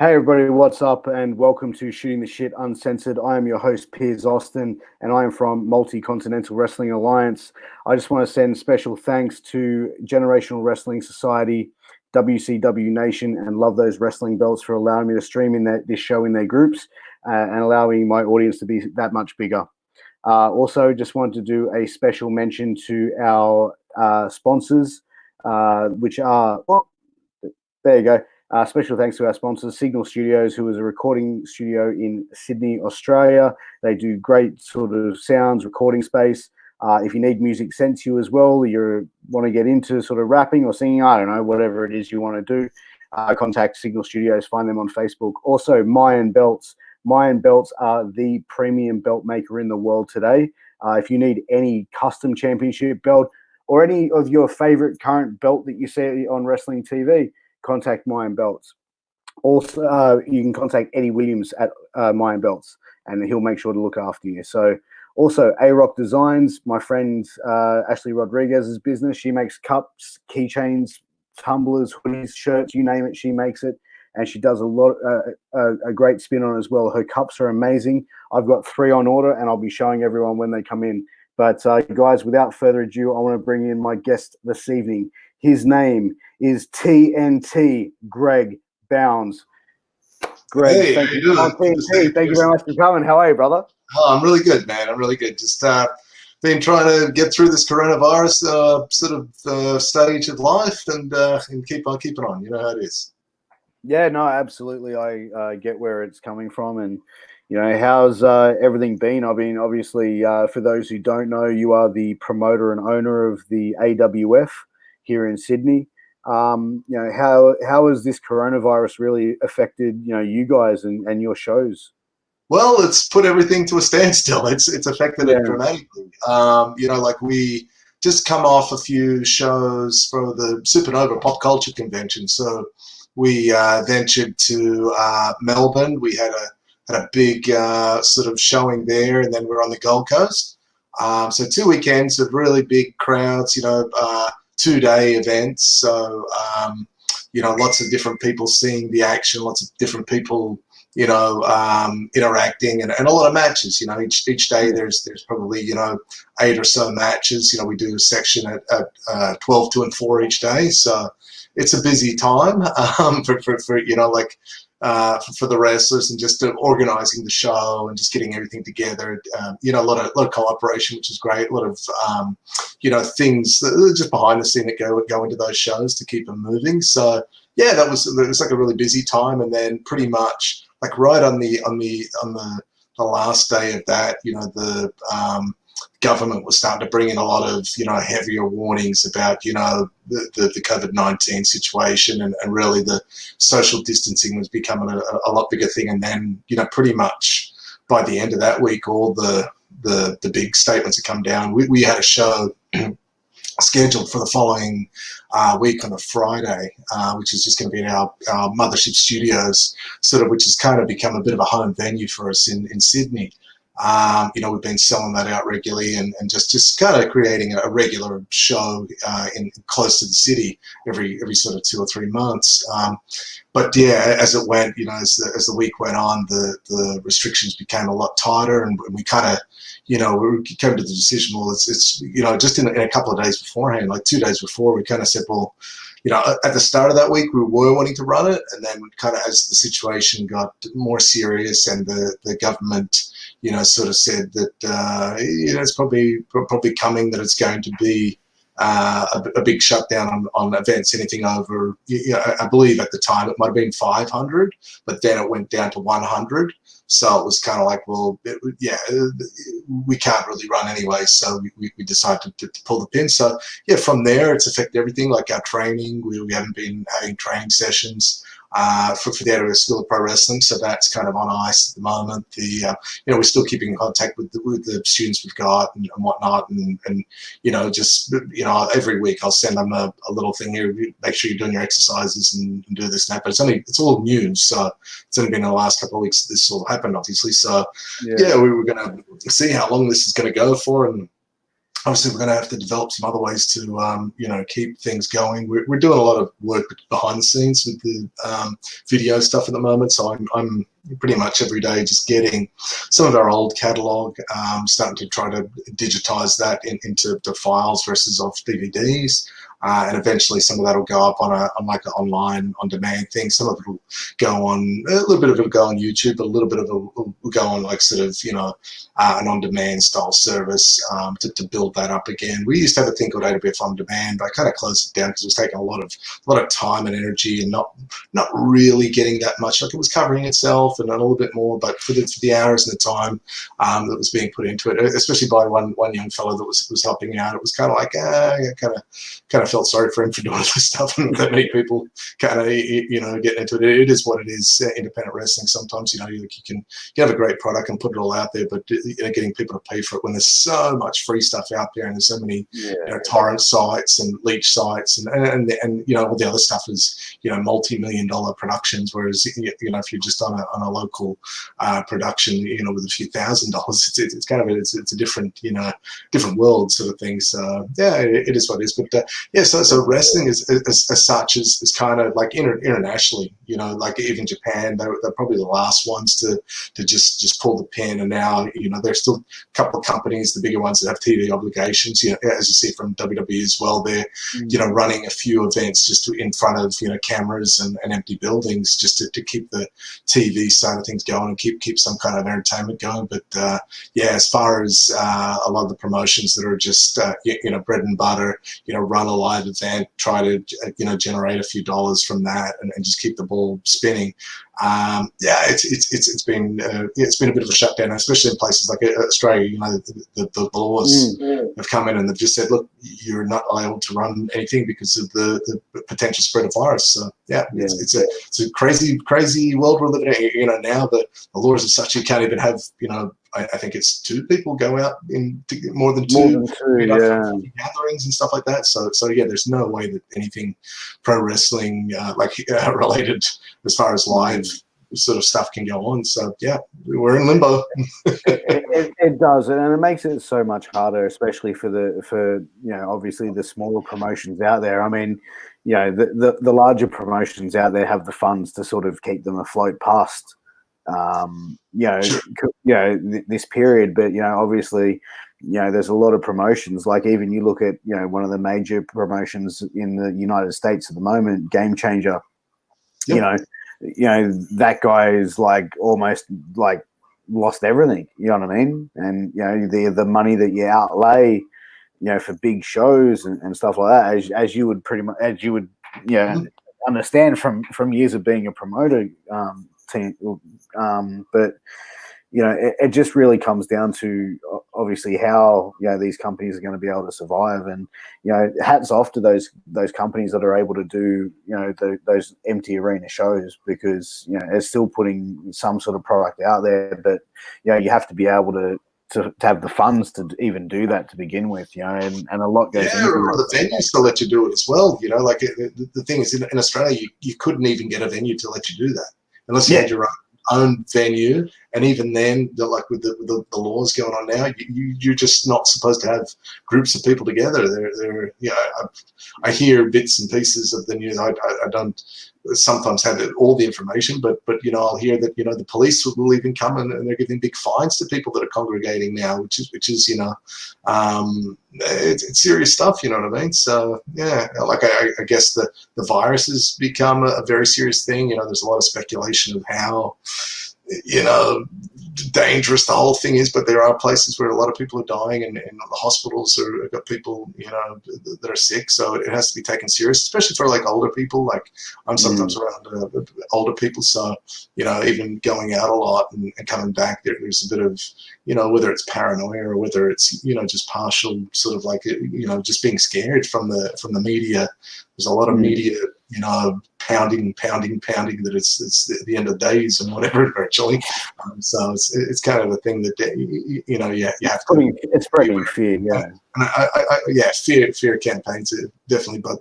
Hey everybody, what's up and welcome to Shooting the Shit Uncensored. I am your host Piers Austin and I am from Multi-Continental Wrestling Alliance. I just want to send special thanks to Generational Wrestling Society, WCW Nation and Love Those Wrestling Belts for allowing me to stream in this show in their groups and allowing my audience to be that much bigger. Also, just wanted to do a special mention to our sponsors, which are, there you go. Special thanks to our sponsors, Signal Studios, who is a recording studio in Sydney, Australia. They do great sort of sounds, recording space. If you need music sent to you as well, you want to get into sort of rapping or singing, I don't know, whatever it is you want to do, contact Signal Studios, find them on Facebook. Also, Mayan Belts. Mayan Belts are the premium belt maker in the world today. If you need any custom championship belt or any of your favorite current belt that you see on wrestling TV, contact Mayan Belts. Also, you can contact Eddie Williams at Mayan Belts, and he'll make sure to look after you. So, also A-Rock Designs, my friend Ashley Rodriguez's business. She makes cups, keychains, tumblers, hoodies, shirts, you name it, she makes it, and she does a great spin on it as well. Her cups are amazing. I've got 3 on order, and I'll be showing everyone when they come in. But guys, without further ado, I want to bring in my guest this evening. His name is TNT, Greg Bownds. Greg, hey, thank you. TNT, thank you very much for coming. How are you, brother? Oh, I'm really good, man. I'm really good. Just been trying to get through this coronavirus stage of life and keep on keeping on. You know how it is. Yeah, no, absolutely. I get where it's coming from. And, you know, how's everything been? I mean, obviously, for those who don't know, you are the promoter and owner of the AWF here in Sydney. You know, how has this coronavirus really affected, you know, you guys and your shows? Well, it's put everything to a standstill. It's affected it dramatically. You know, like we just come off a few shows for the Supernova Pop Culture Convention. So we ventured to Melbourne. We had a big sort of showing there, and then we're on the Gold Coast. So 2 weekends of really big crowds. You know. 2-day events, so you know, lots of different people seeing the action, lots of different people, you know, interacting, and a lot of matches. You know, each day there's probably, you know, 8 or so matches. You know, we do a section at 12, 2, and 4 each day, so it's a busy time for you know, like for the wrestlers and just organizing the show and just getting everything together. You know, a lot of cooperation, which is great. A lot of you know, things just behind the scene that go into those shows to keep them moving. So yeah, it was like a really busy time, and then pretty much like right on the last day of that, you know, the government was starting to bring in a lot of, you know, heavier warnings about, you know, the COVID-19 situation, and really the social distancing was becoming a lot bigger thing. And then, you know, pretty much by the end of that week, all the big statements had come down. We had a show scheduled for the following week on a Friday, which is just going to be in our Mothership Studios, sort of, which has kind of become a bit of a home venue for us in Sydney. You know, we've been selling that out regularly and just kind of creating a regular show in close to the city every sort of 2 or 3 months. But yeah, as it went, you know, as the week went on, the restrictions became a lot tighter, and we kind of, you know, we came to the decision, well, it's you know, just in a couple of days beforehand, like 2 days before, we kind of said, well, you know, at the start of that week, we were wanting to run it, and then kind of as the situation got more serious and the government, you know, sort of said that, you know, it's probably coming, that it's going to be a big shutdown on events, anything over, you know, I believe at the time it might have been 500, but then it went down to 100. So it was kind of like, well, yeah, we can't really run anyway. So we decided to pull the pin. So yeah, from there, it's affected everything, like our training. We haven't been having training sessions for the area of School of Pro Wrestling. So that's kind of on ice at the moment. You know, we're still keeping in contact with the students we've got and whatnot. And, you know, just, you know, every week I'll send them a little thing here, make sure you're doing your exercises and do this and that. But it's all new. So it's only been in the last couple of weeks that this all happened, obviously. So yeah, we were going to see how long this is going to go for. And obviously we're going to have to develop some other ways to keep things going. We're doing a lot of work behind the scenes with the video stuff at the moment, so I'm pretty much every day just getting some of our old catalog, starting to try to digitize that into files versus off DVDs. And eventually some of that will go up on like an online on demand thing. Some of it will go on, a little bit of it will go on YouTube, but a little bit of it will go on like sort of, an on demand style service to build that up again. We used to have a thing called AWF on demand, but I kind of closed it down because it was taking a lot of time and energy and not really getting that much. Like, it was covering itself and a little bit more, but for the hours and the time that was being put into it, especially by one young fellow that was helping out, it was kind of like, kind of felt sorry for him for doing all this stuff, and that many people kind of getting into it. It is what it is. Independent wrestling. Sometimes you can have a great product and put it all out there, but getting people to pay for it when there's so much free stuff out there and there's so many torrent sites and leech sites and all the other stuff is multi-million-dollar productions. Whereas if you're just on a local production with a few $1,000s, it's kind of it's a different different world sort of thing. So yeah, it is what it is. But so wrestling is as such is kind of like internationally, like even Japan, they're probably the last ones to just pull the pin, and now there's still a couple of companies, the bigger ones, that have TV obligations. As you see from WWE as well, they're running a few events just in front of cameras and empty buildings just to keep the TV side of things going and keep some kind of entertainment going. But as far as a lot of the promotions that are just bread and butter, run a live event, try to generate a few dollars from that and just keep the ball spinning. It's been a bit of a shutdown, especially in places like Australia. The laws have come in and they've just said, look, you're not allowed to run anything because of the potential spread of virus. So it's a crazy world we're living in. Now the laws are such you can't even have I think it's 2 people go out in more than two gatherings and stuff like that. So there's no way that anything pro wrestling related as far as live sort of stuff can go on. So we're in limbo. it does, and it makes it so much harder, especially for obviously the smaller promotions out there. I mean, the larger promotions out there have the funds to sort of keep them afloat past this period, but obviously there's a lot of promotions. Like, even you look at one of the major promotions in the United States at the moment, Game Changer. That guy is like almost like lost everything. You know what I mean? And the money that you outlay for big shows and stuff like that, as you would understand from years of being a promoter. But it just really comes down to obviously how these companies are going to be able to survive, and hats off to those companies that are able to do those empty arena shows, because they're still putting some sort of product out there, but you have to be able to have the funds to even do that to begin with, and a lot goes into or the venues to let you do it as well. Like the thing is, in Australia, you couldn't even get a venue to let you do that unless you had your own venue, and even then, like with the laws going on now, you're just not supposed to have groups of people together. I hear bits and pieces of the news. I don't sometimes have all the information, but I'll hear that the police will even come and they're giving big fines to people that are congregating now, which is it's serious stuff. You know what I mean? So like I guess the virus has become a very serious thing. There's a lot of speculation of how dangerous the whole thing is, but there are places where a lot of people are dying, and the hospitals have got people that are sick, so it has to be taken serious, especially for like older people. Like, I'm sometimes around older people, so even going out a lot and coming back, there's a bit of whether it's paranoia or whether it's just partial sort of like just being scared from the media. There's a lot of media pounding that it's the end of days and whatever virtually. So it's kind of a thing that you have to. It's spreading fear, And fear campaigns definitely, but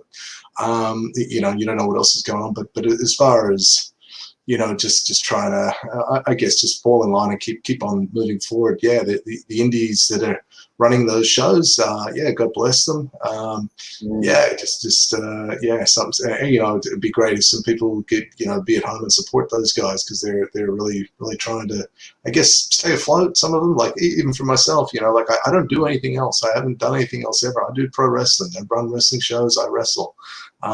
you don't know what else is going on. But as far as just trying to, I guess, just fall in line and keep on moving forward. Yeah, the indies that are running those shows, God bless them. Yeah, something. It'd be great if some people could, be at home and support those guys, because they're really trying to, I guess, stay afloat. Some of them, like even for myself, like I don't do anything else. I haven't done anything else ever. I do pro wrestling. I run wrestling shows. I wrestle.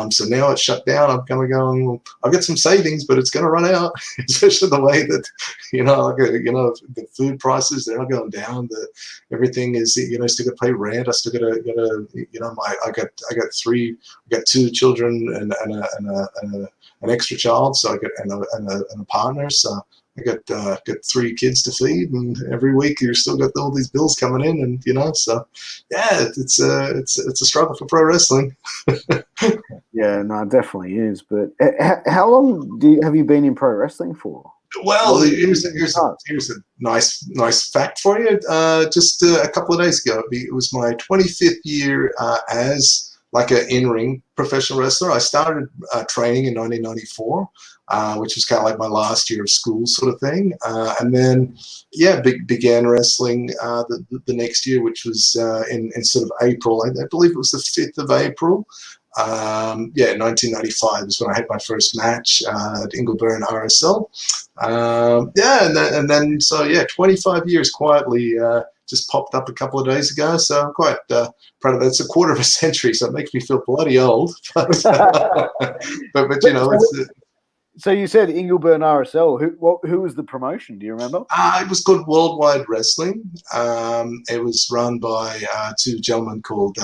So now it's shut down. I'm kind of going, well, I've got some savings, but it's going to run out, especially the way that, the food prices, they're not going down. Everything is, still got to pay rent. I still got to, I got two children and an extra child. So I got, and a partner. So I got 3 kids to feed, and every week you're still got all these bills coming in, and so yeah, it's a struggle for pro wrestling. Yeah, no, it definitely is. But how long have you been in pro wrestling for? Well, here's a nice fact for you. Just a couple of days ago, it was my 25th year as like an in-ring professional wrestler. I started training in 1994, which was kind of like my last year of school sort of thing. And then, began wrestling the next year, which was in sort of April. I believe it was the 5th of April. 1995 is when I had my first match at Ingleburn RSL. And then 25 years quietly just popped up a couple of days ago. So I'm quite proud of that. It's a quarter of a century, so it makes me feel bloody old. But it's. So you said Ingleburn RSL. Who was the promotion? Do you remember? It was called Worldwide Wrestling. It was run by 2 gentlemen called,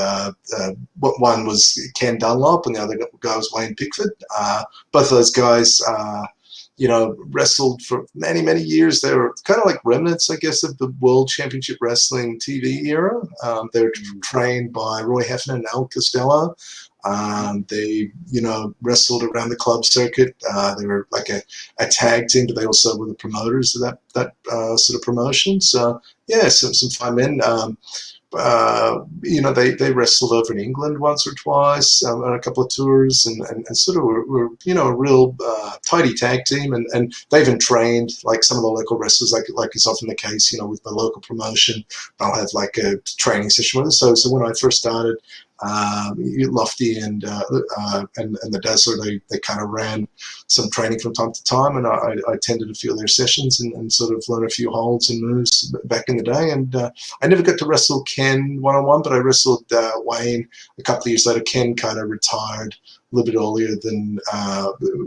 one was Ken Dunlop and the other guy was Wayne Pickford. Both of those guys, wrestled for many, many years. They were kind of like remnants, I guess, of the World Championship Wrestling TV era. They were trained by Roy Hefner and Al Costello. They, wrestled around the club circuit. They were like a tag team, but they also were the promoters of that sort of promotion. So yeah, some fine men. They wrestled over in England once or twice on a couple of tours, and sort of were a real tidy tag team, and they even trained like some of the local wrestlers, like is often the case, with the local promotion. They'll have like a training session with us. So when I first started, Lofty and the Dazzler, they kind of ran some training from time to time, and I attended a few of their sessions and sort of learned a few holds and moves back in the day. And I never got to wrestle Ken one-on-one, but I wrestled Wayne a couple of years later. Ken kind of retired a little bit earlier than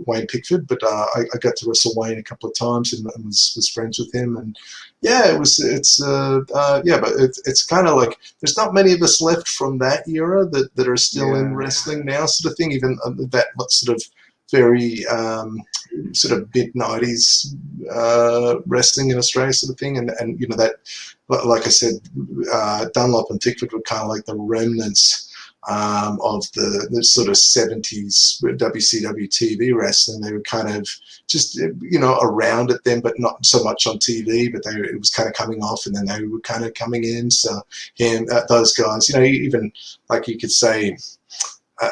Wayne Pickford, but I got to wrestle Wayne a couple of times and was friends with him. And yeah, but it's kind of like there's not many of us left from that era that are still in wrestling now, sort of thing. Even that sort of very sort of mid-90s wrestling in Australia, sort of thing. And that, like I said, Dunlop and Pickford were kind of like the remnants of the sort of 70s WCW TV wrestling. They were kind of just, around it then, but not so much on TV, but it was kind of coming off, and then they were kind of coming in. So, those guys, even like you could say,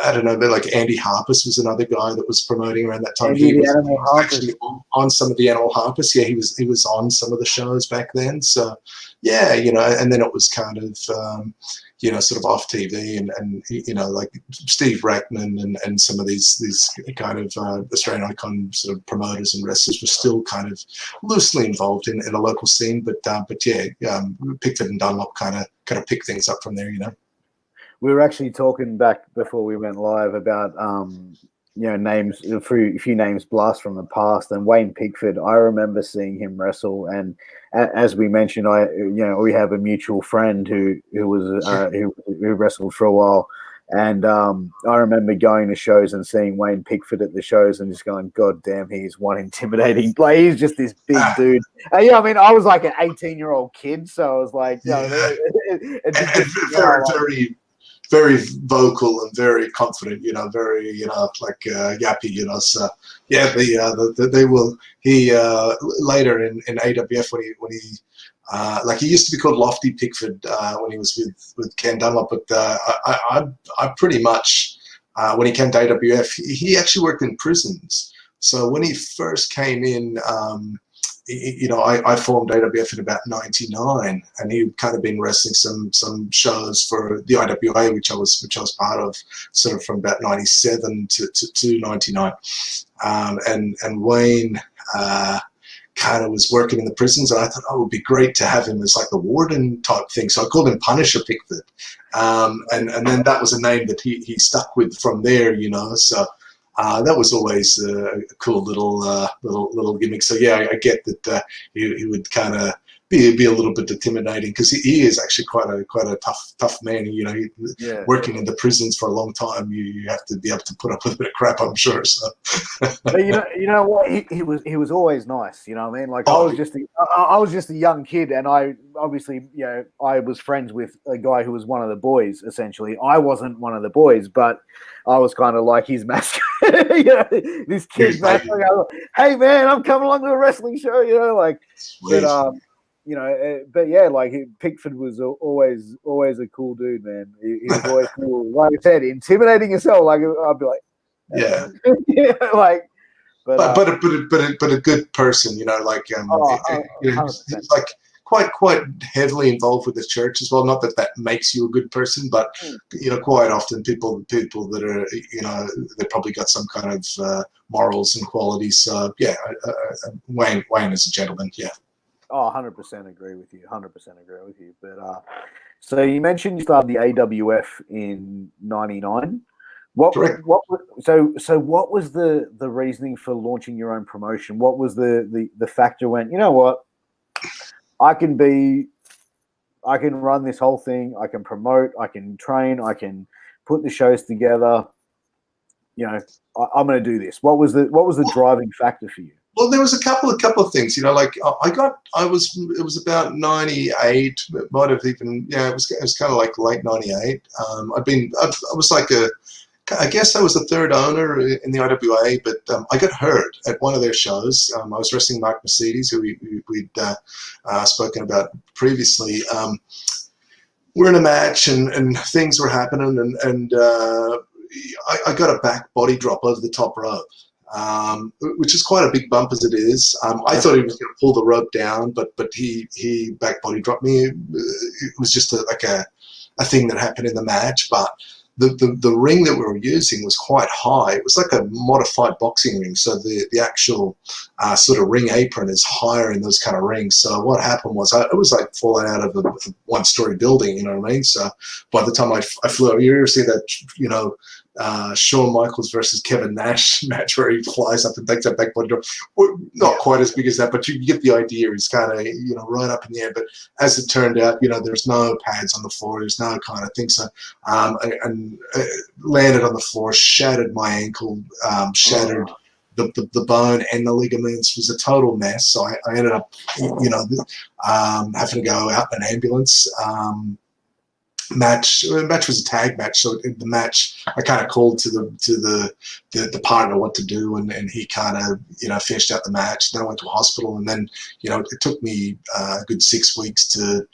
I don't know, but like Andy Harpus was another guy that was promoting around that time. He was actually on some of the Animal Harpus. Yeah, he was on some of the shows back then. So, yeah, and then it was kind of, sort of off TV, and like Steve Rackman and some of these kind of Australian icon sort of promoters and wrestlers were still kind of loosely involved in a local scene. But Pickford and Dunlop kind of pick things up from there, We were actually talking back before we went live about names, a few names blast from the past, and Wayne Pickford. I remember seeing him wrestle, and as we mentioned, we have a mutual friend who wrestled for a while, and I remember going to shows and seeing Wayne Pickford at the shows and just going, God damn, he's one intimidating player. He's just this big dude. I was like an 18-year-old kid, so I was like, very very vocal and very confident, very, like yappy, so yeah, they will. He later in AWF when he like he used to be called Lofty Pickford when he was with Ken Dunlop, but I pretty much when he came to AWF, he actually worked in prisons. So when he first came in, I formed AWF in about '99, and he'd kind of been wrestling some shows for the IWA, which I was part of, sort of from about '97 to '99, and Wayne kind of was working in the prisons, and I thought, oh, it would be great to have him as like a warden type thing. So I called him Punisher Pickford, and then that was a name that he stuck with from there, So that was always a cool little gimmick. So yeah, I get that he would kind of be a little bit intimidating, because he is actually quite a tough man. Working in the prisons for a long time, you have to be able to put up with a bit of crap, I'm sure. So. But you know what? He was always nice. You know what I mean? Like I was just a young kid, and I obviously I was friends with a guy who was one of the boys. Essentially, I wasn't one of the boys, but I was kind of like his mascot. This kid mascot. Hey man, I'm coming along to a wrestling show. Sweet. But yeah, like Pickford was always a cool dude, man. He was always cool. Like I said, intimidating as hell. Like I'd be like, yeah, like, but a good person, he's like quite heavily involved with the church as well. Not that makes you a good person, but quite often people that are they probably got some kind of morals and qualities. So yeah, Wayne is a gentleman. Yeah. Oh, 100% agree with you. 100% agree with you. But so you mentioned you started the AWF in '99. Correct. So what was the reasoning for launching your own promotion? What was the factor when, you know what, I can run this whole thing, I can promote, I can train, I can put the shows together. I'm going to do this. What was the driving factor for you? Well, there was a couple of things, it was about 98, it might have even, it was kind of like late 98. I guess I was the third owner in the IWA, but I got hurt at one of their shows. I was wrestling Mark Mercedes, who we'd spoken about previously. We're in a match, and things were happening, and I got a back body drop over the top rope. Which is quite a big bump as it is. I thought he was going to pull the rope down, but he back body dropped me. It was just a thing that happened in the match. But the ring that we were using was quite high. It was like a modified boxing ring, so the actual sort of ring apron is higher in those kind of rings. So what happened was it was like falling out of a one-story building. You know what I mean? So by the time I flew, you ever see that Shawn Michaels versus Kevin Nash match where he flies up and takes that back body drop? Not quite as big as that, but you get the idea. He's kind of right up in the air. But as it turned out, there's no pads on the floor. There's no kind of thing. So and landed on the floor, shattered my ankle, shattered the bone and the ligaments. Was a total mess. So I ended up having to go out in an ambulance. Match was a tag match, so in the match I kind of called to the partner what to do, and he kind of finished out the match. Then I went to a hospital, and then it took me a good 6 weeks to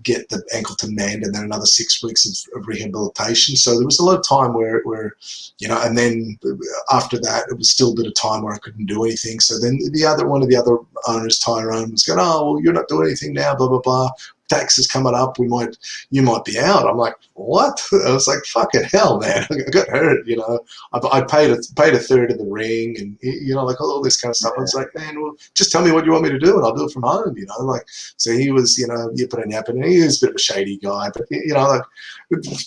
get the ankle to mend, and then another 6 weeks of rehabilitation. So there was a lot of time where and then after that it was still a bit of time where I couldn't do anything. So then one of the other owners, Tyrone, was going, oh well, you're not doing anything now, blah blah blah. Tax is coming up. You might be out. I'm like, what? I was like, fucking hell, man. I got hurt. I paid a third of the ring, and like all this kind of stuff. I was like, man, well, just tell me what you want me to do, and I'll do it from home. So he was, yipping and yapping. And he was a bit of a shady guy, but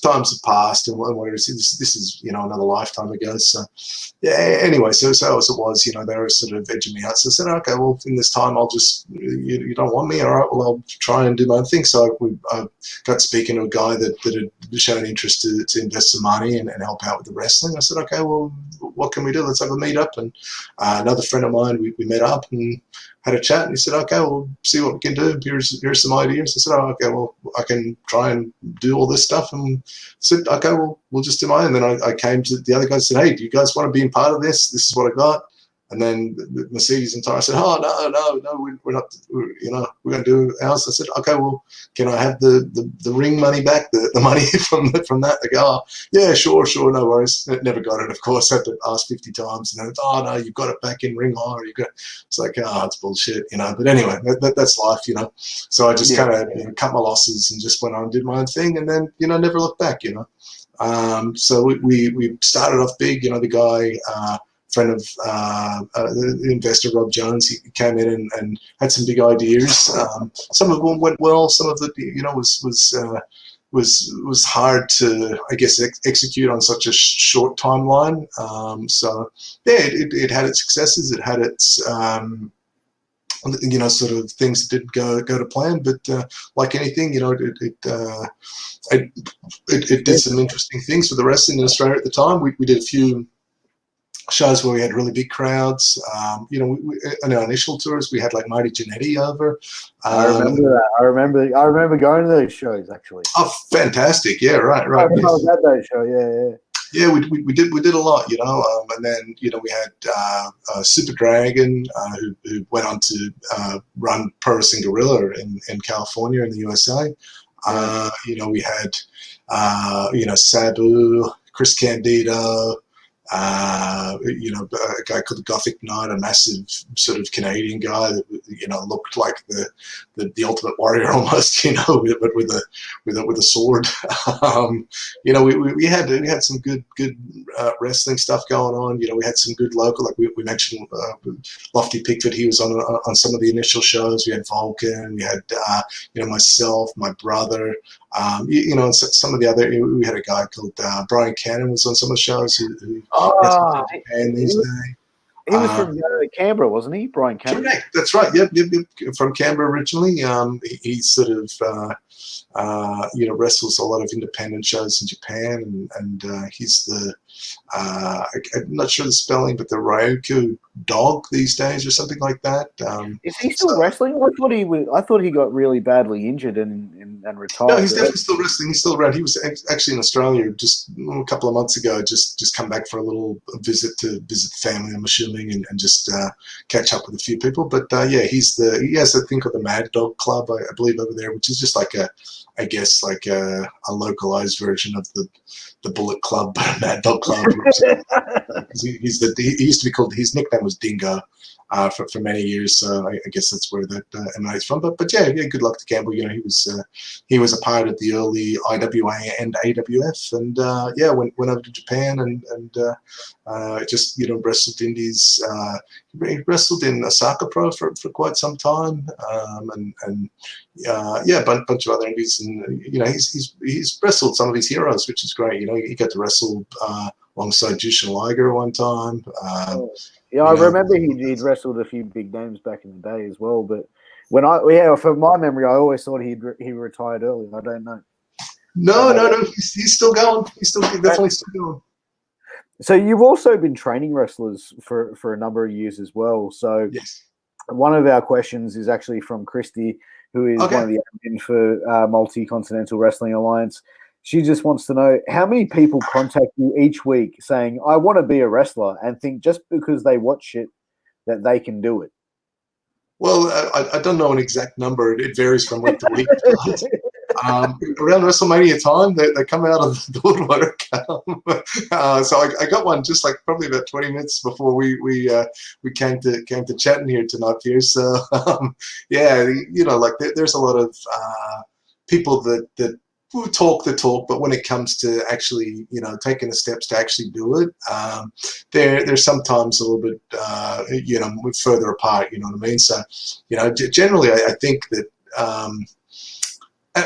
times have passed, and whereas this is another lifetime ago. So yeah. Anyway, so as it was, they were sort of edging me out. So I said, okay, well, in this time, I'll just you don't want me, all right? Well, I'll try and do my own thing. So I got speaking to a guy that had shown interest to invest some money and help out with the wrestling. I said, okay, well, what can we do? Let's have a meet up. And another friend of mine, we met up and had a chat, and he said, okay, we'll see what we can do. Here's some ideas. I said, oh, okay, well, I can try and do all this stuff. And said, okay, well, we'll just do mine. And then I came to the other guys and said, hey, do you guys want to be a part of this? This is what I got. And then the Mercedes and Tire said, "Oh no, we're not. We're going to do ours." I said, "Okay, well, can I have the ring money back, the money from that?" They go, "Oh, yeah, sure, no worries." Never got it, of course. Had to ask 50 times, and then, "Oh no, you've got it back in ring hire." It's like, oh, it's bullshit, But anyway, that's life, So I just kind of cut my losses and just went on and did my own thing, and then never looked back, So we started off big, the guy. Friend of the investor Rob Jones, he came in and had some big ideas. Some of them went well. Some of it, was hard to, I guess, execute on such a short timeline. So yeah, it had its successes. It had its sort of things that did go to plan. But like anything, it did some interesting things for the wrestling in Australia at the time. We did a few shows where we had really big crowds. In our initial tours, we had like Marty Jannetty over. I remember that. I remember going to those shows actually. Oh, fantastic! Yeah, right. I was at that show. Yeah. Yeah, we did a lot, and then we had Super Dragon who went on to run Pro Wrestling Guerrilla in California in the USA. We had Sabu, Chris Candido. A guy called the Gothic Knight, a massive sort of Canadian guy that looked like the Ultimate Warrior almost, but with a sword. We had some good wrestling stuff going on. We had some good local, like we mentioned Lofty Pickford. He was on some of the initial shows. We had Vulcan. We had myself, my brother. Some of the other. We had a guy called Brian Cannon was on some of the shows who Japan these days. He was from Canberra, wasn't he, Brian Cannon? Correct. That's right. Yep. From Canberra originally. He sort of wrestles a lot of independent shows in Japan, and he's the I'm not sure the spelling, but the Ryoku dog these days or something like that. Is he still wrestling? I thought he got really badly injured and retired. No, he's definitely still wrestling. He's still around. He was actually in Australia just a couple of months ago. Just come back for a little visit to visit the family, I'm assuming, and just catch up with a few people. But he has a thing called the Mad Dog Club, I believe, over there, which is just like a localized version of the Bullet Club, but a Mad Dog Club. he used to be called. His nickname was Dingo. For many years, so I guess that's where that emanates from. But yeah, good luck to Campbell. He was a part of the early IWA and AWF, and went over to Japan and just wrestled indies. He wrestled in Osaka Pro for quite some time, and a bunch of other indies, and he's wrestled some of his heroes, which is great. He got to wrestle alongside Jushin Liger one time. I remember he'd wrestled a few big names back in the day as well. But from my memory, I always thought he retired early. I don't know. No. He's still going. He's definitely still going. So you've also been training wrestlers for a number of years as well. So yes. One of our questions is actually from Christy, who is one of the admin for Multi-Continental Wrestling Alliance. She just wants to know how many people contact you each week saying, I want to be a wrestler, and think just because they watch it that they can do it. Well, I don't know an exact number. It varies from week to week. Around WrestleMania time, they come out of the woodwork. So I got one just like probably about 20 minutes before we came to chatting here tonight, Piers. So there's a lot of people that talk the talk, but when it comes to actually, taking the steps to actually do it, they're sometimes a little bit, further apart. You know what I mean? So, generally, I think that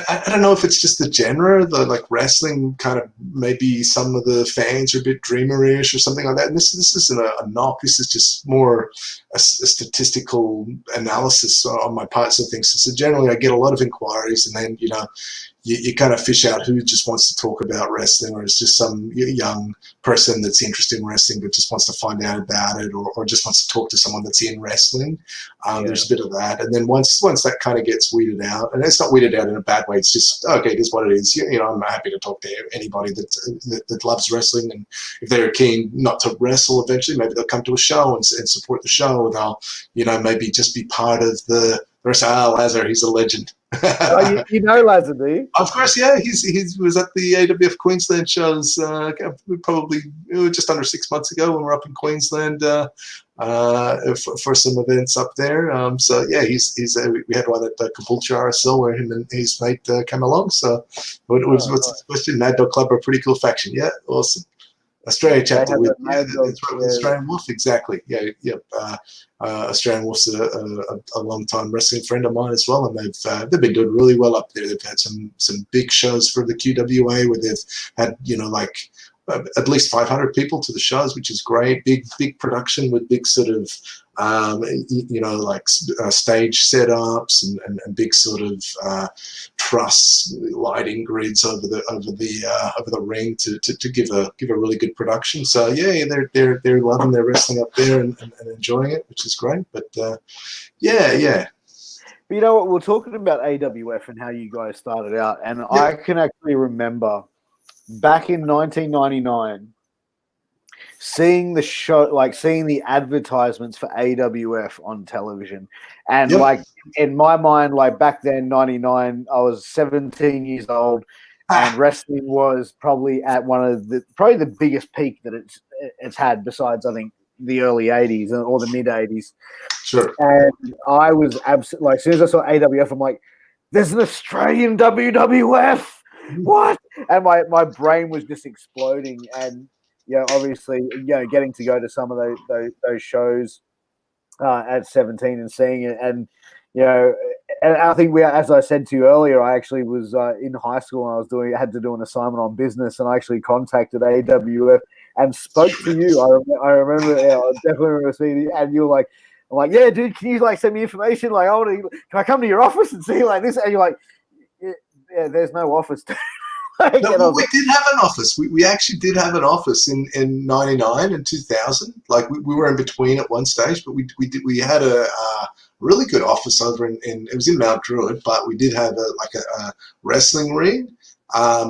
I don't know if it's just the genre, the like wrestling kind of maybe some of the fans are a bit dreamerish or something like that. And this isn't a knock. This is just more a statistical analysis on my part of things. So generally, I get a lot of inquiries, and then you kind of fish out who just wants to talk about wrestling, or is just some young person that's interested in wrestling but just wants to find out about it, or just wants to talk to someone that's in wrestling. There's a bit of that. And then once that kind of gets weeded out, and it's not weeded out in a bad way, it's just, okay, it is what it is. I'm happy to talk to anybody that loves wrestling, and if they're keen not to wrestle eventually, maybe they'll come to a show and support the show, and they'll, maybe just be part of the rest. Lazar, he's a legend. You know Lazar, do you? Of course, yeah. He was at the AWF Queensland shows probably just under 6 months ago when we were up in Queensland for some events up there. So yeah, we had one at Caboolture RSL where him and his mate came along. So what's the question? Mad Dog Club are a pretty cool faction. Yeah, awesome. Australia chapter with Australian Wolf, exactly. Yeah. Australian Wolf's a long-time wrestling friend of mine as well, and they've been doing really well up there. They've had some big shows for the QWA where they've had at least 500 people to the shows, which is great. Big production with big sort of stage setups and big sort of truss lighting grids over the ring to give a really good production. So yeah, they're loving their wrestling up there and enjoying it, which is great. But yeah. But you know what? We're talking about AWF and how you guys started out, and I can actually remember back in 1999. Seeing the show, seeing the advertisements for AWF on television, and in my mind, back then, 99, I was 17 years old, and wrestling was probably at probably the biggest peak that it's had, besides I think the early 80s or the mid 80s. Sure. And I was absolutely as soon as I saw AWF, I'm like, there's an Australian WWF. What? And my brain was just exploding. And obviously, getting to go to some of those shows at 17 and seeing it, and and I think as I said to you earlier, I actually was in high school and I had to do an assignment on business, and I actually contacted AWF and spoke to you. I remember, I definitely remember seeing you, and you were like, I'm like, yeah, dude, can you send me information? Can I come to your office and see this? And you're like, yeah, there's no office. No, we did have an office. We actually did have an office in 99 and 2000. We were in between at one stage, but we had a really good office over in it was in Mount Druitt, but we did have a wrestling ring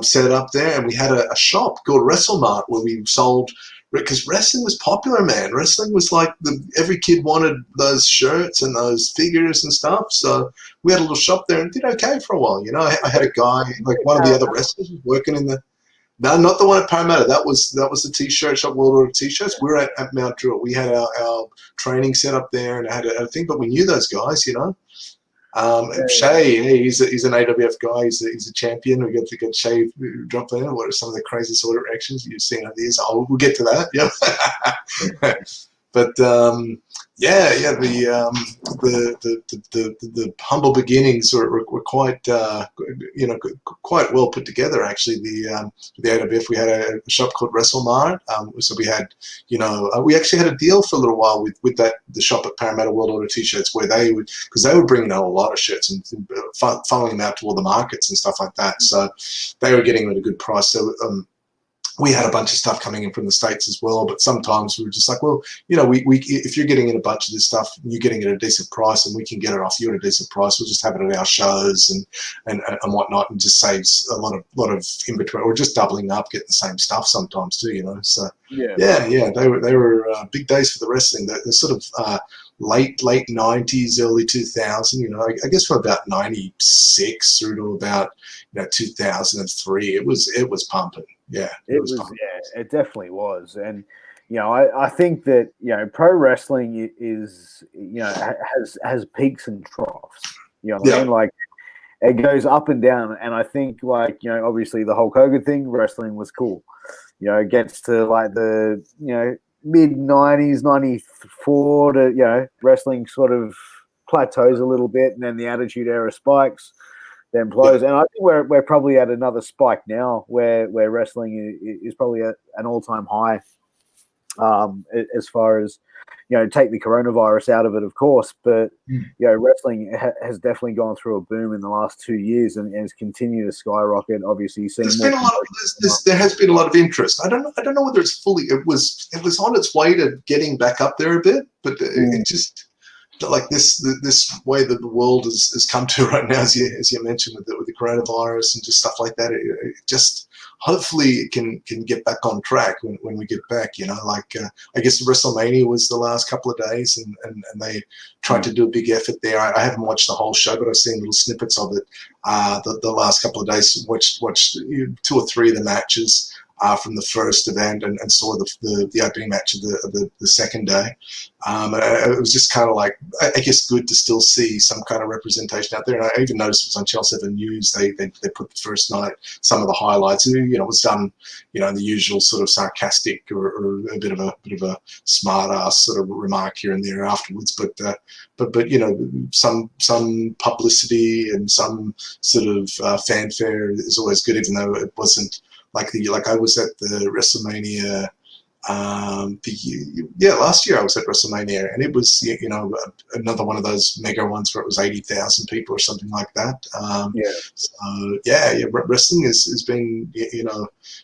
set up there, and we had a shop called WrestleMart where we sold, because wrestling was popular, man. Wrestling was every kid wanted those shirts and those figures and stuff. So we had a little shop there and did okay for a while. I had a guy, one of the other wrestlers was working in no, not the one at Parramatta. That was the T-shirt shop, World Order T-shirts. We were at Mount Druitt. We had our training set up there and had a thing, but we knew those guys, Shay, he's an AWF guy. He's a champion. We got Shay dropped in. What are some of the crazy sort of reactions you've seen over the years? We'll get to that. Yeah. But the humble beginnings were quite quite well put together, actually. The AWF, we had a shop called WrestleMart, so we had we actually had a deal for a little while with the shop at Parramatta World Order T-shirts, where they were bringing out a lot of shirts and funneling them out to all the markets and stuff like that, so they were getting them at a good price. So we had a bunch of stuff coming in from the States as well, but sometimes we were just like, well, we if you're getting in a bunch of this stuff, you're getting it at a decent price, and we can get it off you at a decent price. We'll just have it at our shows and whatnot, and just saves a lot of in between, or just doubling up, getting the same stuff sometimes too, So yeah, they were big days for the wrestling. The sort of late 90s, early 2000. I guess from about 96 through to about 2003, it was pumping. Yeah, it was. Yeah, it definitely was. And I think that pro wrestling is has peaks and troughs. I mean? It goes up and down. And I think obviously the Hulk Hogan thing, wrestling was cool. It gets to the mid 90s, 94 to wrestling sort of plateaus a little bit, and then the Attitude Era spikes. Then blows, and I think we're probably at another spike now, where wrestling is probably at an all-time high. As far as, take the coronavirus out of it, of course, but wrestling has definitely gone through a boom in the last 2 years and has continued to skyrocket. Obviously, you've seen there has been a lot of interest. I don't know whether it's fully. It was on its way to getting back up there a bit, but it just like this way that the world has come to right now, as you mentioned with the coronavirus and just stuff like that. It just hopefully it can get back on track when we get back. I guess WrestleMania was the last couple of days, and they tried to do a big effort there. I haven't watched the whole show, but I've seen little snippets of it. The last couple of days, watched 2 or 3 of the matches from the first event, and saw the opening match of the second day. It was just kind of like, I guess, good to still see some kind of representation out there. And I even noticed it was on Chelsea 7 News. They put the first night, some of the highlights. It was done, in the usual sort of sarcastic or a bit of a smart ass sort of remark here and there afterwards. But some publicity and some sort of fanfare is always good, even though it wasn't like I was at the WrestleMania. Last year I was at WrestleMania, and it was another one of those mega ones where it was 80,000 people or something like that. Wrestling has been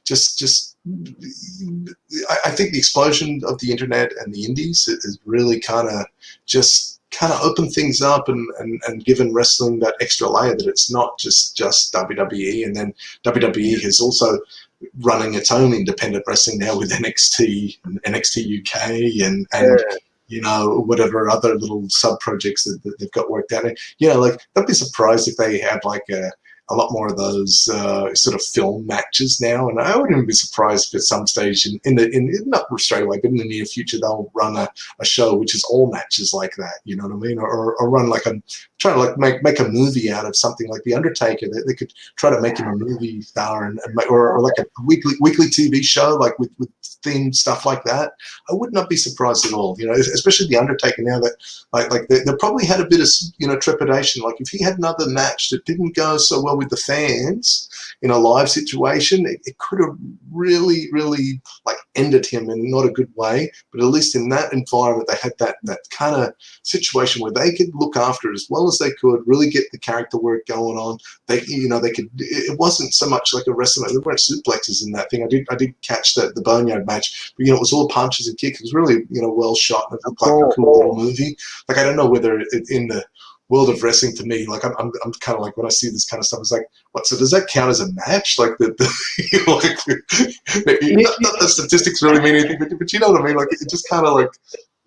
just I think the explosion of the internet and the indies has really kind of opened things up and given wrestling that extra layer that it's not just WWE, and then WWE has also running its own independent wrestling now with NXT and NXT UK and whatever other little sub projects that they've got worked out. Don't be surprised if they have like a lot more of those sort of film matches now, and I wouldn't be surprised if at some stage in not straight away, but in the near future they'll run a show which is all matches like that. You know what I mean? Or run try to make a movie out of something like The Undertaker. They could try to make him a movie star or like a weekly TV show like with themed stuff like that. I would not be surprised at all. Especially The Undertaker now that like they probably had a bit of trepidation. Like if he had another match that didn't go so well with the fans in a live situation, it could have really, really like ended him in not a good way. But at least in that environment, they had that kind of situation where they could look after it as well as they could, really get the character work going on. They could. It wasn't so much like a wrestling. There weren't suplexes in that thing. I did catch the Boneyard match, but it was all punches and kicks. It was really well shot, and it looked like a cool little movie. Like I don't know whether in the world of wrestling, to me, like I'm kind of like, when I see this kind of stuff, it's like, what? So does that count as a match? Like not the statistics really mean anything, but you know what I mean? Like it just kind of like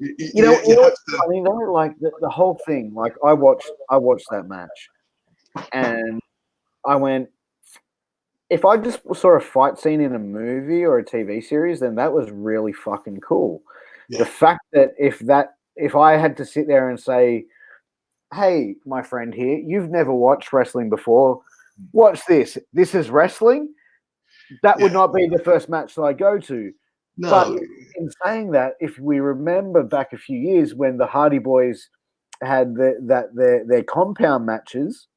I mean, like the whole thing. Like I watched that match, and I went, if I just saw a fight scene in a movie or a TV series, then that was really fucking cool. Yeah. The fact that if I had to sit there and say, hey, my friend here, you've never watched wrestling before, watch this. This is wrestling. That would not be the first match that I go to. No. But in saying that, if we remember back a few years when the Hardy Boys had their compound matches,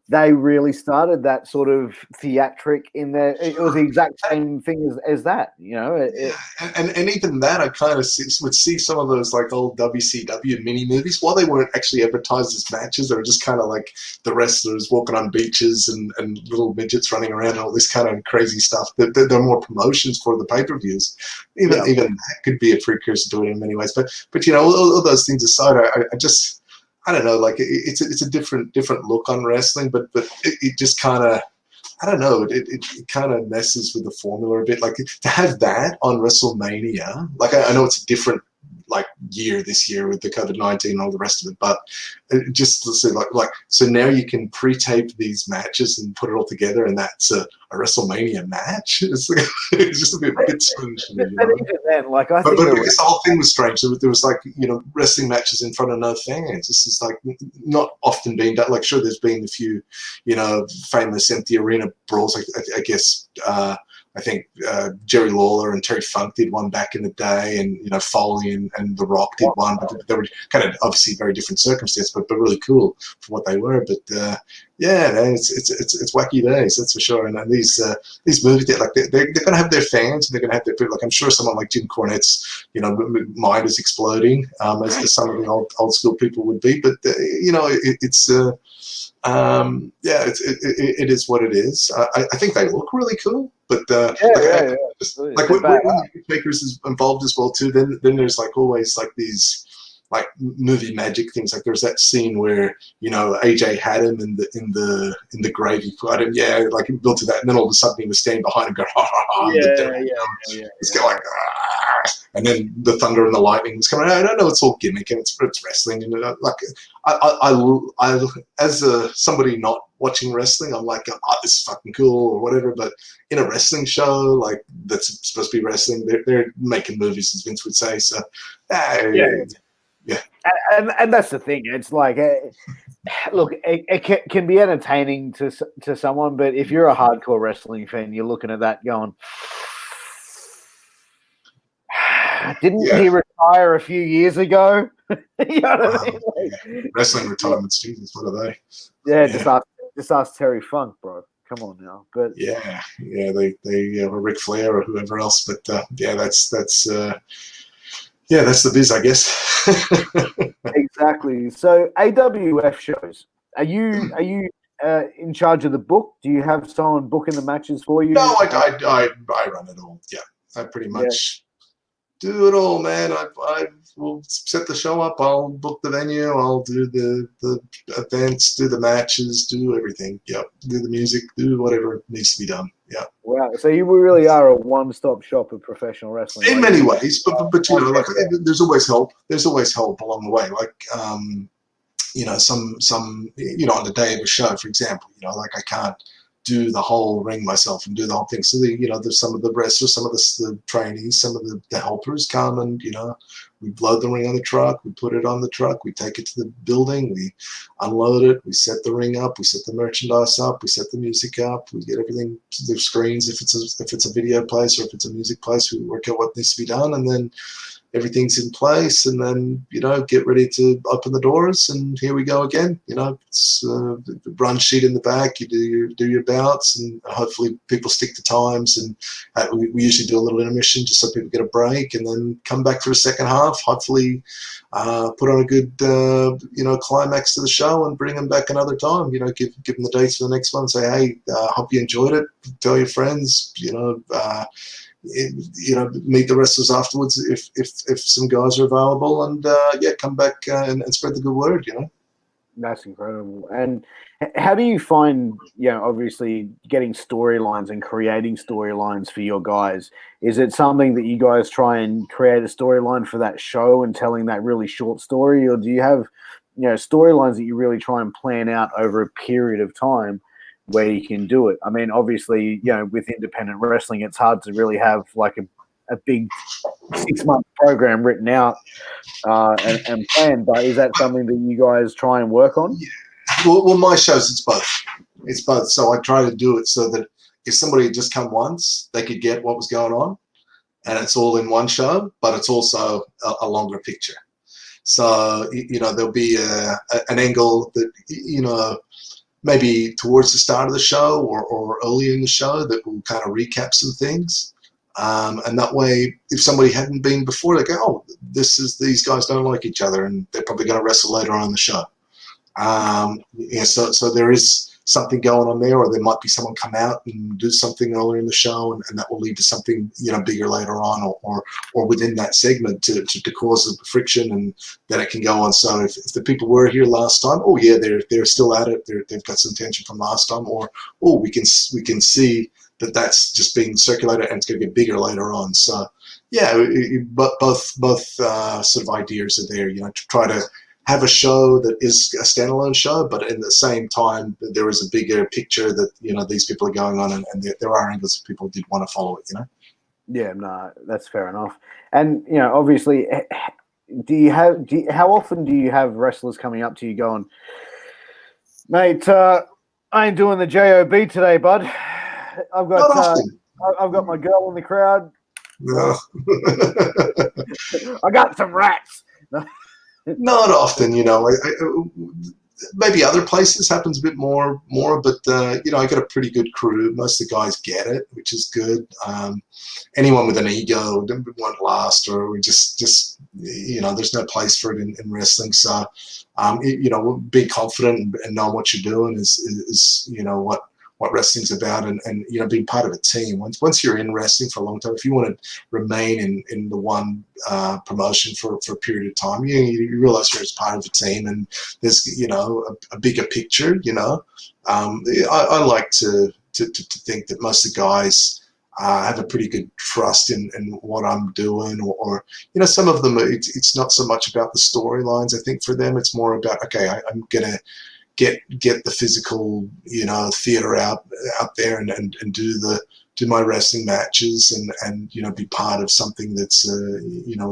they really started that sort of theatric in there. It was the exact same thing as that, And even that, I kind of would see some of those like old WCW mini movies. While they weren't actually advertised as matches, they were just kind of like the wrestlers walking on beaches and little midgets running around and all this kind of crazy stuff. They're more promotions for the pay-per-views. Even that could be a precursor to it in many ways. But all those things aside, I don't know, like it's a different look on wrestling, but it just kind of, I don't know, it kind of messes with the formula a bit. Like to have that on WrestleMania, like I know it's a different like year this year with the COVID-19 and all the rest of it, but just to say like so now you can pre-tape these matches and put it all together, and that's a WrestleMania match. It's just a bit strange. But even then, like I think because the whole thing was strange. There was like wrestling matches in front of no fans. This is like not often being done. Like sure, there's been a few famous empty arena brawls. I guess. I I think Jerry Lawler and Terry Funk did one back in the day, and Foley and The Rock did one, but they were kind of obviously very different circumstances, but really cool for what they were. But yeah, man, it's wacky days, that's for sure. And these movies, like they're going to have their fans, and they're going to have their people. Like I'm sure someone like Jim Cornette's mind is exploding, as some of the old school people would be. But it is what it is. I think they look really cool, but like when Makers is involved as well too. Then there's like always like these like movie magic things. Like there's that scene where AJ had him in the grave. He put him, like he built to that, and then all of a sudden he was standing behind him, going ha ha ha. It's kind of like. And then the thunder and the lightning was coming out. I know it's all gimmick and it's wrestling, and like I as somebody not watching wrestling, I'm like, oh, this is fucking cool or whatever. But in a wrestling show like that's supposed to be wrestling, they're making movies, as Vince would say. So and that's the thing. It's like, look, it can be entertaining to someone, but if you're a hardcore wrestling fan, you're looking at that going, didn't he retire a few years ago? You know what I mean? Like, wrestling retirements, Jesus, what are they? Yeah, just ask Terry Funk, bro. Come on now. But they were Ric Flair or whoever else. But that's the biz, I guess. Exactly. So AWF shows. Are you in charge of the book? Do you have someone booking the matches for you? No, I run it all. Yeah, I pretty much. Do it all, man. I will set the show up. I'll book the venue. I'll do the events, do the matches, do everything. Yep. Do the music, do whatever needs to be done. Yeah. Wow. So you really are a one-stop shop of professional wrestling. In many ways, but like there's always help. There's always help along the way. Like some on the day of a show, for example, like I can't do the whole ring myself and do the whole thing. So there's some of the wrestlers, some of the trainees, some of the helpers come and we load the ring on the truck, we put it on the truck, we take it to the building, we unload it, we set the ring up, we set the merchandise up, we set the music up, we get everything to the screens if it's a video place or if it's a music place, we work out what needs to be done, and then everything's in place, and then get ready to open the doors, and here we go again. It's the run sheet in the back. You do your bouts, and hopefully people stick to times. And we usually do a little intermission just so people get a break, and then come back for a second half. Hopefully, put on a good climax to the show, and bring them back another time. Give them the dates for the next one. Say, hey, hope you enjoyed it. Tell your friends. Meet the wrestlers afterwards if some guys are available, and come back and spread the good word. That's incredible. And how do you find obviously getting storylines and creating storylines for your guys? Is it something that you guys try and create a storyline for that show and telling that really short story, or do you have storylines that you really try and plan out over a period of time where you can do it? I mean, obviously, with independent wrestling, it's hard to really have like a big 6-month program written out and planned. But is that something that you guys try and work on? Yeah. Well, my shows, it's both. It's both. So I try to do it so that if somebody had just come once, they could get what was going on, and it's all in one show, but it's also a longer picture. So, there'll be an angle that, maybe towards the start of the show or early in the show that will kind of recap some things. And that way, if somebody hadn't been before, they go, oh, these guys don't like each other, and they're probably going to wrestle later on in the show. So there is something going on there, or there might be someone come out and do something earlier in the show, and that will lead to something bigger later on, or within that segment to cause the friction, and then it can go on. So if the people were here last time, oh yeah, they're still at it, they've got some tension from last time, or we can see that's just being circulated and it's going to get bigger later on. So yeah, both sort of ideas are there, to try to have a show that is a standalone show, but in the same time, there is a bigger picture that, these people are going on, and there are angles that people did want to follow it, Yeah, no, that's fair enough. And, obviously, how often do you have wrestlers coming up to you going, mate, I ain't doing the JOB today, bud. I've got... I've got my girl in the crowd. No. I got some rats. Not often, maybe other places happens a bit more, but I got a pretty good crew. Most of the guys get it, which is good. Anyone with an ego won't last, or we just there's no place for it in wrestling. So, being confident and know what you're doing is what wrestling's about, and being part of a team. Once you're in wrestling for a long time, if you want to remain in the one promotion for a period of time, you realize you're as part of a team, and there's a bigger picture. I like to think that most of the guys have a pretty good trust in what I'm doing, or some of them it's not so much about the storylines. I think for them it's more about, okay, I'm gonna get the physical theater out there and do my wrestling matches, and be part of something that's a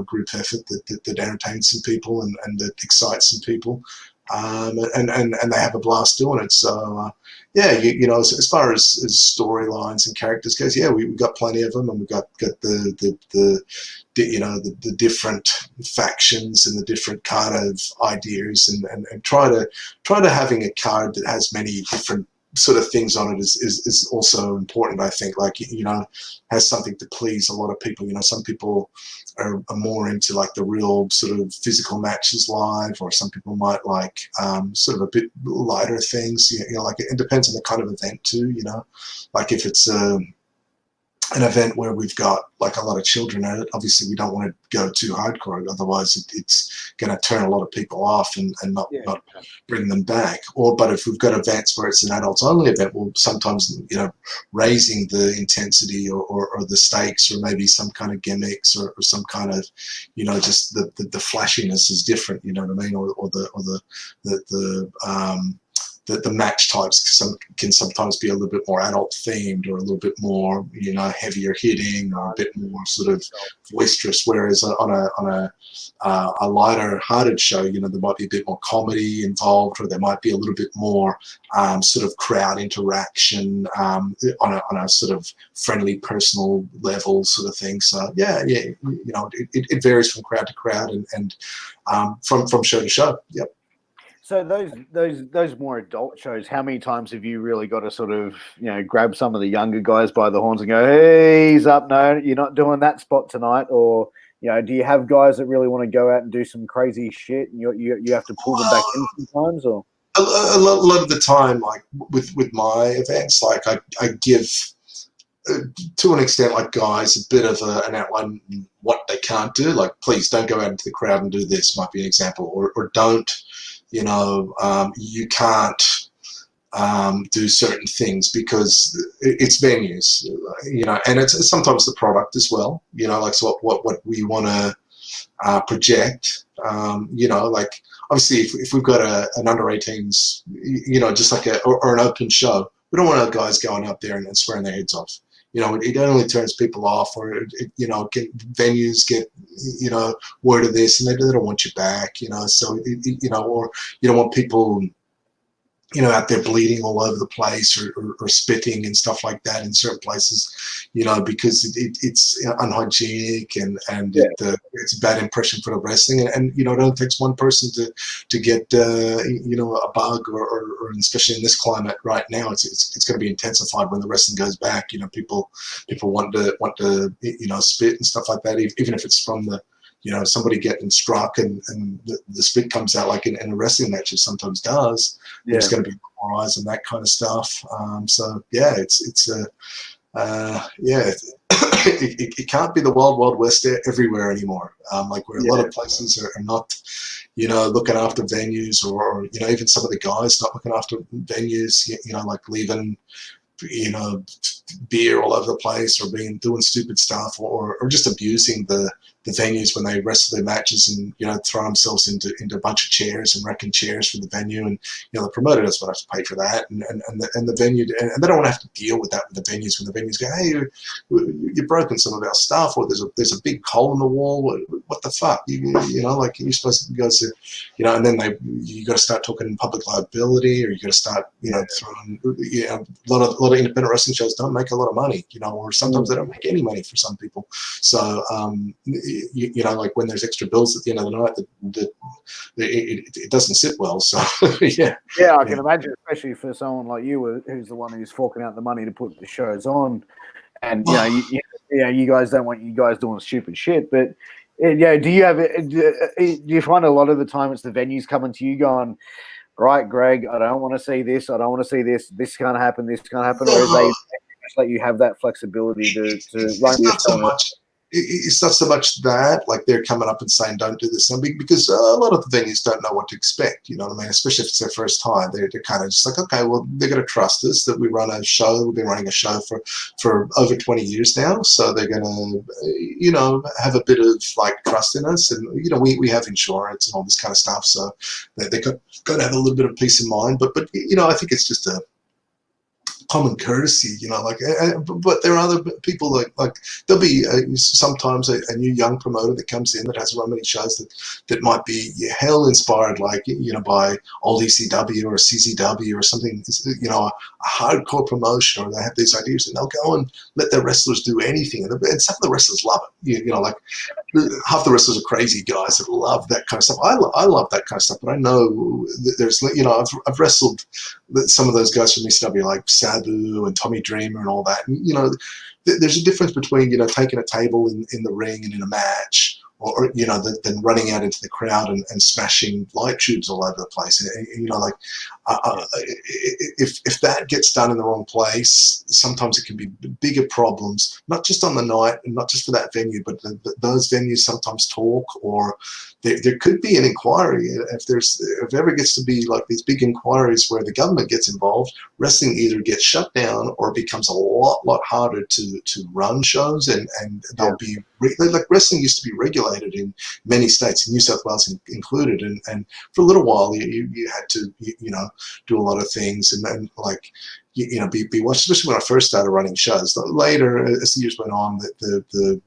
group effort that entertains some people and that excites some people, and they have a blast doing it. So as far as storylines and characters goes, we got plenty of them, and we got the different factions and the different kind of ideas, and try to having a card that has many different sort of things on it is also important. I think, has something to please a lot of people. Some people are more into like the real sort of physical matches live, or some people might like sort of a bit lighter things. Like it depends on the kind of event too. Like if it's an event where we've got like a lot of children in it, obviously we don't want to go too hardcore, otherwise it's going to turn a lot of people off and not bring them back. But if we've got events where it's an adults only event, we'll sometimes raising the intensity or the stakes, or maybe some kind of gimmicks, or some kind of just the flashiness is different, you know what I mean, or the match types can sometimes be a little bit more adult themed, or a little bit more heavier hitting, or a bit more sort of boisterous, whereas on a lighter hearted show, there might be a bit more comedy involved, or there might be a little bit more sort of crowd interaction on a sort of friendly personal level sort of thing. So it varies from crowd to crowd, and from show to show. Yep. So those more adult shows, how many times have you really got to sort of grab some of the younger guys by the horns and go, "Hey, he's up. No, you're not doing that spot tonight," or do you have guys that really want to go out and do some crazy shit, and you have to pull them back in sometimes, or? A lot of the time, like with my events, like I give to an extent, like guys, a bit of an outline what they can't do. Like, please don't go out into the crowd and do this, might be an example, or don't. You can't do certain things because it's venues, and it's sometimes the product as well, like so what we want to project, like obviously if we've got an under 18s, just like or an open show, we don't want our guys going out there and swearing their heads off. It only turns people off, or venues get word of this, and they don't want you back, so or you don't want people out there bleeding all over the place, or spitting and stuff like that in certain places, because it's unhygienic, and it's a bad impression for the wrestling, and it only takes one person to get a bug, or especially in this climate right now, it's going to be intensified when the wrestling goes back. People want to spit and stuff like that, even if it's from the somebody getting struck and the spit comes out, like in a wrestling match it sometimes does. There's going to be more eyes and that kind of stuff. It can't be the wild west everywhere anymore. Like where a lot of places are not, looking after venues, or even some of the guys not looking after venues. Like leaving beer all over the place, or doing stupid stuff, or just abusing the the venues when they wrestle their matches and, you know, throw themselves into a bunch of chairs and wrecking chairs for the venue. And, you know, the promoter doesn't want to have to pay for that. And the venue, and they don't want to have to deal with that with the venues when the venues go, hey, you've broken some of our stuff, or there's a big hole in the wall. What the fuck? You know, like you're supposed to go to, you know, and then you got to start talking public liability, or you got to start, you know, throwing, you know, a lot of independent wrestling shows don't make a lot of money, you know, or sometimes they don't make any money for some people. So, you know, like when there's extra bills at the end of the night, it doesn't sit well. So, yeah. Yeah, I can imagine, especially for someone like you, who's the one who's forking out the money to put the shows on. And, you know, you guys don't want you guys doing stupid shit. But, yeah, do you find a lot of the time it's the venues coming to you going, right, Greg, I don't want to see this. I don't want to see this. This can't happen. This can't happen. Or they just let you have that flexibility to run your show? It's not so much that, like, they're coming up and saying, don't do this, because a lot of the venues don't know what to expect, you know what I mean? Especially if it's their first time. They're kind of just like, okay, well, they're going to trust us that we run a show. We've been running a show for over 20 years now. So they're going to, you know, have a bit of, like, trust in us. And, you know, we have insurance and all this kind of stuff. So they're going to have a little bit of peace of mind. But you know, I think it's just a common courtesy, you know, like, but there are other people like there'll be sometimes a new young promoter that comes in that hasn't run many shows that might be hell inspired, like, you know, by old ECW or CZW or something, you know, a hardcore promotion, or they have these ideas and they'll go and let their wrestlers do anything, and some of the wrestlers love it, you know, like half the wrestlers are crazy guys that love that kind of stuff. I love that kind of stuff, but I know that there's, you know, I've wrestled some of those guys from ECW, like Sabu and Tommy Dreamer and all that. And, you know, there's a difference between, you know, taking a table in the ring and in a match, or you know, than running out into the crowd and smashing light tubes all over the place. And, you know, like, if that gets done in the wrong place, sometimes it can be bigger problems, not just on the night and not just for that venue, but those venues sometimes talk, or there could be an inquiry. If it ever gets to be like these big inquiries where the government gets involved, wrestling either gets shut down or it becomes a lot harder to run shows, and they'll be like, wrestling used to be regulated in many states, New South Wales included, and for a little while you had to, you know, do a lot of things and like, you know, be watched, especially when I first started running shows. Later, as the years went on, the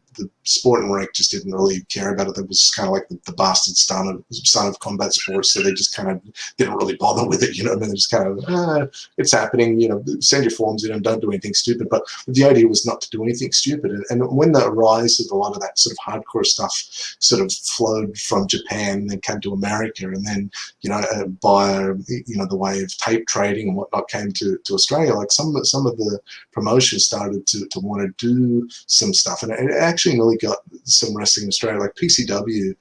sport and rec just didn't really care about it. It was kind of like the bastard son of combat sports, so they just kind of didn't really bother with it, you know. I mean, they're just kind of, it's happening, you know, send your forms in and don't do anything stupid. But the idea was not to do anything stupid. And when the rise of a lot of that sort of hardcore stuff sort of flowed from Japan and then came to America, and then, you know, by, you know, the way of tape trading and whatnot came to Australia, like some of the promotions started to want to do some stuff, and it actually really got some wrestling in Australia, like PCW,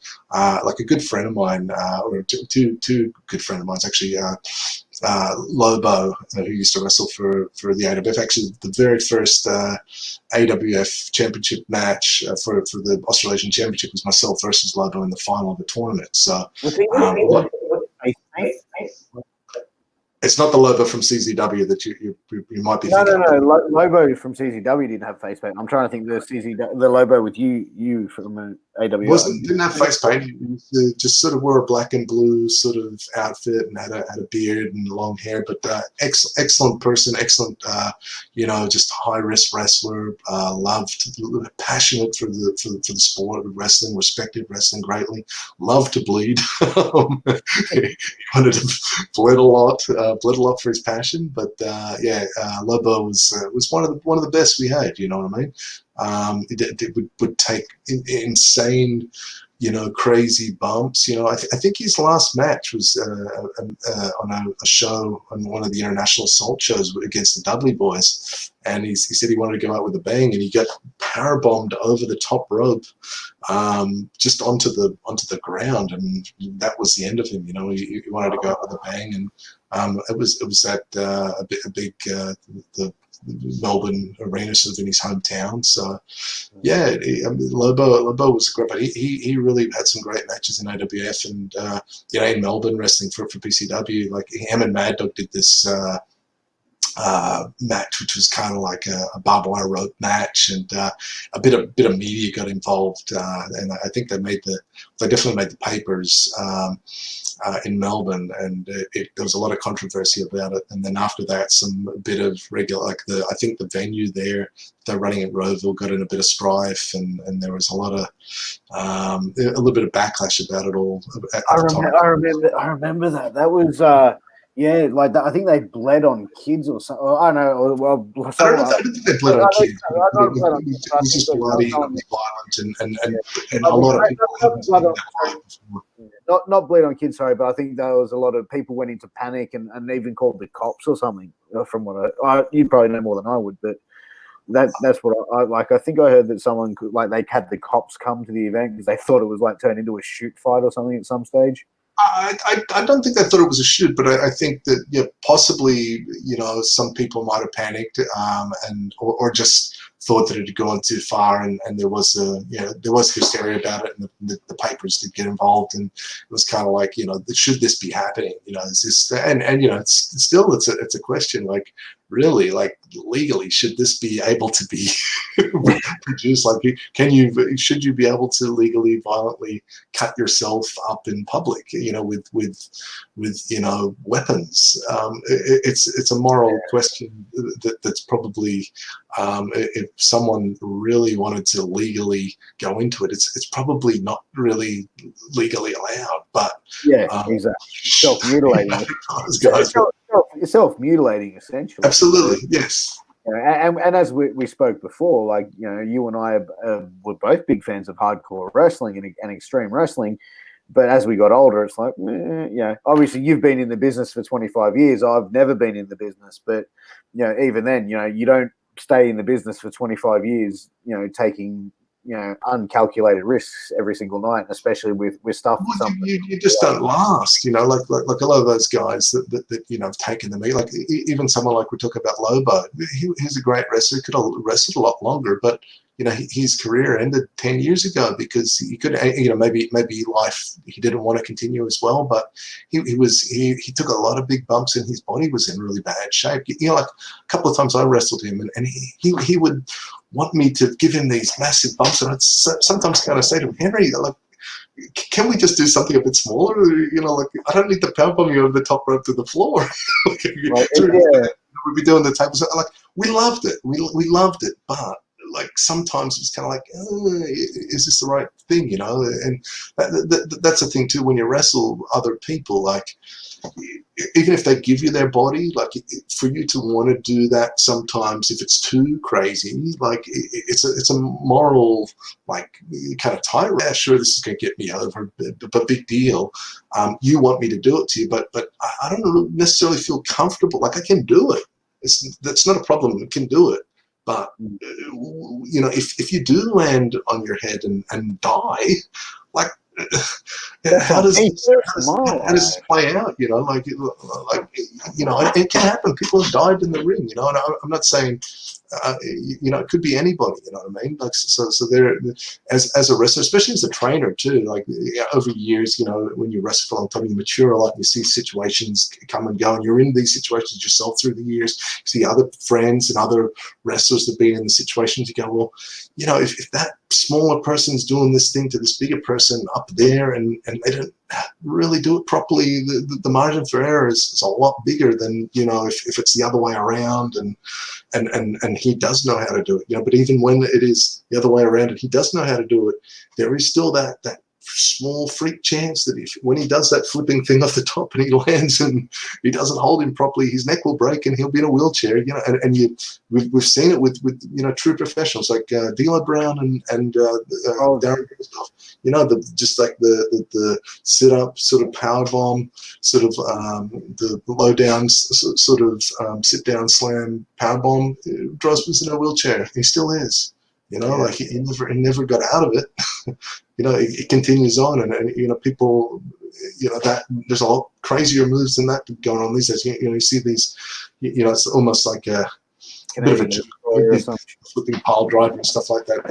like a good friend of mine, or two good friends of mine, actually, Lobo, who used to wrestle for the AWF. Actually, the very first AWF championship match for the Australasian Championship was myself versus Lobo in the final of the tournament. So, it's not the Lobo from CZW that you might be thinking. No. Lobo from CZW didn't have face paint. I'm trying to think the Lobo with you from AWF. Didn't have face paint. He just sort of wore a black and blue sort of outfit and had a beard and long hair. But excellent person, excellent, you know, just high risk wrestler. Loved, passionate for the sport of wrestling. Respected wrestling greatly. Loved to bleed. He wanted to bleed a lot for his passion. But Lobo was one of the best we had. You know what I mean? It would take insane, you know, crazy bumps. You know, I think his last match was on a show, on one of the international assault shows against the Dudley Boys, and he said he wanted to go out with a bang, and he got power bombed over the top rope, just onto the ground, and that was the end of him. You know, he wanted to go out with a bang, and it was at a big the Melbourne arena, sort of in his hometown. So yeah, Lobo was great, but he really had some great matches in AWF, and you know, in Melbourne wrestling for PCW. Like him and Mad Dog did this match, which was kind of like a barbed wire rope match, and a bit of media got involved, and I think they definitely made the papers in Melbourne, and there was a lot of controversy about it. And then after that, some bit of regular, like I think the venue there they're running at Rowville got in a bit of strife, and there was a lot of a little bit of backlash about it all at the time. I remember that. That was yeah, like that. I think they bled on kids or something. I don't know. Well, I don't think they bled on kids. It was just bloody and violent, and a lot of people haven't seen that violent before. Not bleed on kids, sorry, but I think there was a lot of people went into panic and even called the cops or something. From what you probably know more than I would, but that's what I like. I think I heard that someone they had the cops come to the event because they thought it was like turned into a shoot fight or something at some stage. I don't think they thought it was a shoot, but I think that possibly some people might have panicked or just thought that it had gone too far, and there was hysteria about it, and the papers did get involved, and it was kind of like should this be happening? Is this and it's still it's a question, like really, like legally should this be able to be produced? Like should you be able to legally violently cut yourself up in public with weapons? It's a moral question that's probably if someone really wanted to legally go into it, it's probably not really legally allowed, but exactly, self-mutilating. Self-mutilating, essentially. Absolutely, yes. And as we spoke before, like you and I were both big fans of hardcore wrestling and extreme wrestling, but as we got older, it's like, obviously you've been in the business for 25 years. I've never been in the business, but even then, you don't stay in the business for 25 years, taking uncalculated risks every single night, especially with stuff. Well, you just don't last, like a lot of those guys that have taken the meat. Like even someone like we talk about Lobo, he's a great wrestler. Could have wrestled a lot longer, but his career ended 10 years ago because he could, maybe life he didn't want to continue as well. But he took a lot of big bumps and his body was in really bad shape. Like a couple of times I wrestled him, and he would want me to give him these massive bumps, and I'd sometimes kind of say to him, Henry, like, can we just do something a bit smaller? Like I don't need to pound on you over the top rope to the floor. We'd be doing the tables. Like we loved it. We loved it, but like sometimes it's kind of like, is this the right thing? And that's the thing too. When you wrestle other people, like even if they give you their body, like for you to want to do that, sometimes if it's too crazy, like it's a moral, like kind of tie. Yeah, sure, this is going to get me over, but big deal. You want me to do it to you, but I don't necessarily feel comfortable. Like I can do it. That's not a problem. I can do it. But if you do land on your head and die, like how does this play out? It can happen. People have died in the ring. And I'm not saying it could be anybody. You know what I mean? Like so there, as a wrestler, especially as a trainer too. Like over years, when you wrestle for a long time, you mature a lot. You see situations come and go, and you're in these situations yourself through the years. You see other friends and other wrestlers that have been in the situations. You go, well, if that smaller person's doing this thing to this bigger person up there, and they don't really do it properly, the margin for error is a lot bigger than if it's the other way around, and he does know how to do it. But even when it is the other way around and he does know how to do it, there is still that small freak chance that when he does that flipping thing off the top and he lands and he doesn't hold him properly, his neck will break and he'll be in a wheelchair. We've seen it with true professionals like D'Lo Brown and Darren Christoph. Just like the sit up sort of power bomb, sort of the low down sort of sit down slam power bomb. Droz was in a wheelchair. He still is. Like he never got out of it. It continues on, and people, that there's a lot crazier moves than that going on these days. You see these, it's almost like a bit of a joke, flipping pile driver and stuff like that,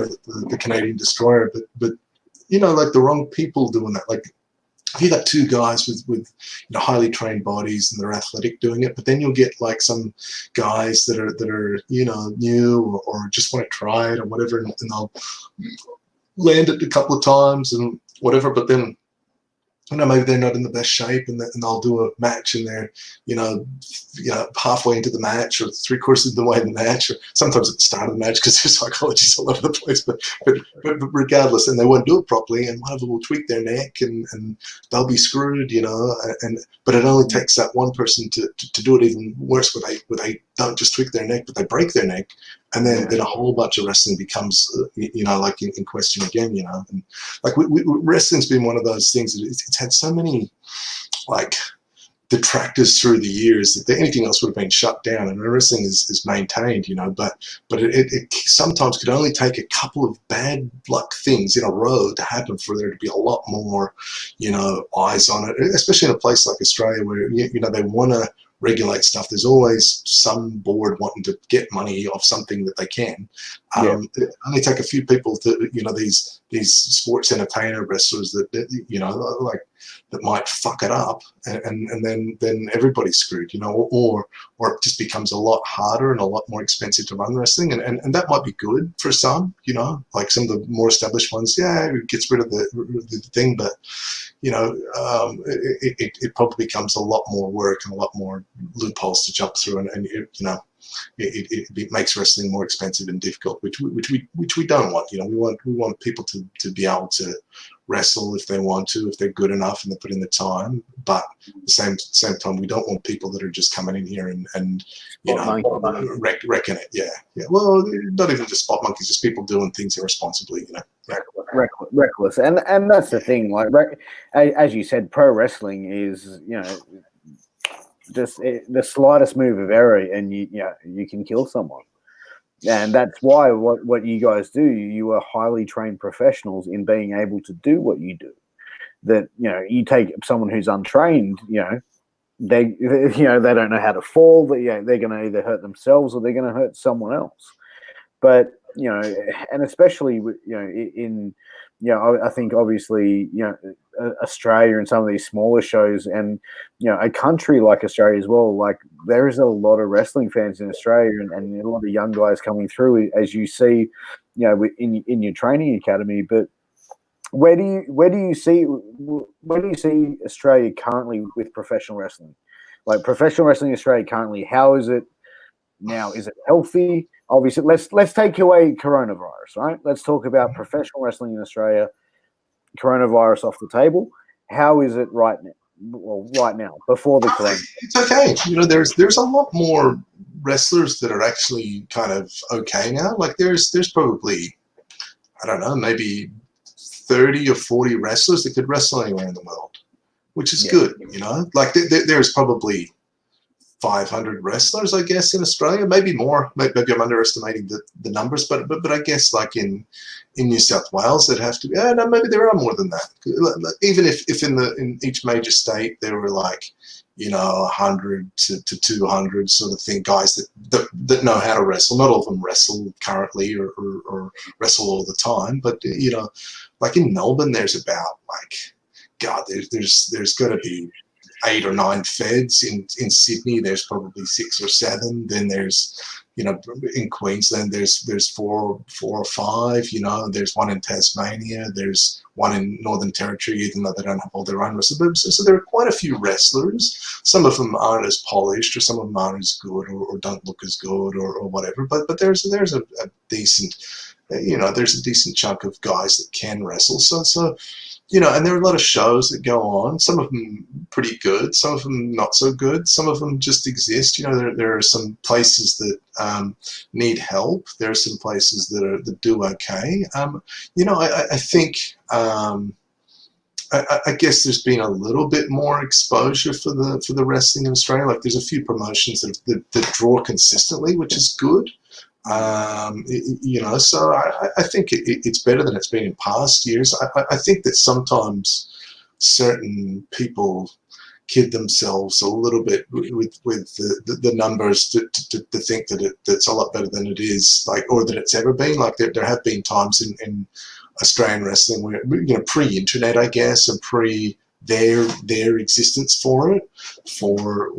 the Canadian destroyer. But like the wrong people doing that. Like if you got two guys with highly trained bodies and they're athletic doing it, but then you'll get like some guys that are new or just want to try it or whatever, and they'll land it a couple of times and whatever, but then maybe they're not in the best shape, and they'll do a match, and they're, halfway into the match or 3/4 of the way in the match, or sometimes at the start of the match because their psychology's all over the place. But regardless, and they won't do it properly, and one of them will tweak their neck, and they'll be screwed, but it only takes that one person to do it even worse, where they don't just tweak their neck, but they break their neck, and then a whole bunch of wrestling becomes, like in question again, and like wrestling's been one of those things that it's had so many like detractors through the years that anything else would have been shut down, and wrestling is maintained, but it sometimes could only take a couple of bad luck things in a row to happen for there to be a lot more, eyes on it, especially in a place like Australia where, they want to regulate stuff. There's always some board wanting to get money off something that they can. It only take a few people to, these sports entertainer wrestlers that like that might fuck it up, and then everybody's screwed, or it just becomes a lot harder and a lot more expensive to run wrestling, and that might be good for some, like some of the more established ones. It gets rid of the thing, but it probably becomes a lot more work and a lot more loopholes to jump through, and it makes wrestling more expensive and difficult, which we don't want. We want people to be able to wrestle if they want to, if they're good enough and they put in the time. But at the same time, we don't want people that are just coming in here and wrecking it. Yeah. Well, not even just spot monkeys, just people doing things irresponsibly. Reckless, and that's the thing. Like, as you said, pro wrestling is just the slightest move of error, and you can kill someone. And that's why what you guys do, you are highly trained professionals in being able to do what you do. That you take someone who's untrained, they don't know how to fall. They're going to either hurt themselves or they're going to hurt someone else. But and especially I think obviously Australia and some of these smaller shows, and a country like Australia as well. Like, there is a lot of wrestling fans in Australia, and a lot of young guys coming through, as you see, in your training academy. But where do you see Australia currently with professional wrestling? Like, professional wrestling in Australia currently, how is it now? Is it healthy? Obviously, let's take away coronavirus, right? Let's talk about professional wrestling in Australia. Coronavirus off the table. How is it right now? Well, right now, before the corona. It's okay. There's a lot more wrestlers that are actually kind of okay now. Like, there's probably, I don't know, maybe 30 or 40 wrestlers that could wrestle anywhere in the world, which is good. Like, there's probably 500 wrestlers, I guess, in Australia, maybe more. Maybe I'm underestimating the numbers, but I guess like in New South Wales, there'd have to be. No, maybe there are more than that. Even if in each major state there were like 100 to 200 sort of thing, guys that know how to wrestle. Not all of them wrestle currently or wrestle all the time, but like in Melbourne, there's about there's got to be 8 or 9 feds. In Sydney, there's probably 6 or 7. Then there's, in Queensland, there's 4 or 5. There's one in Tasmania. There's one in Northern Territory, even though they don't have all their own wrestlers. So there are quite a few wrestlers. Some of them aren't as polished, or some of them aren't as good, or don't look as good, or whatever. But there's a decent, there's a decent chunk of guys that can wrestle. So. And there are a lot of shows that go on, some of them pretty good, some of them not so good, some of them just exist. There are some places that need help. There are some places that do okay. I think, I guess there's been a little bit more exposure for the wrestling in Australia. Like, there's a few promotions that draw consistently, which is good. So I think it's better than it's been in past years. I think that sometimes certain people kid themselves a little bit with the numbers to think that it's a lot better than it is, like, or that it's ever been. Like, there have been times in Australian wrestling where, pre-internet, I guess, and pre their existence for it, for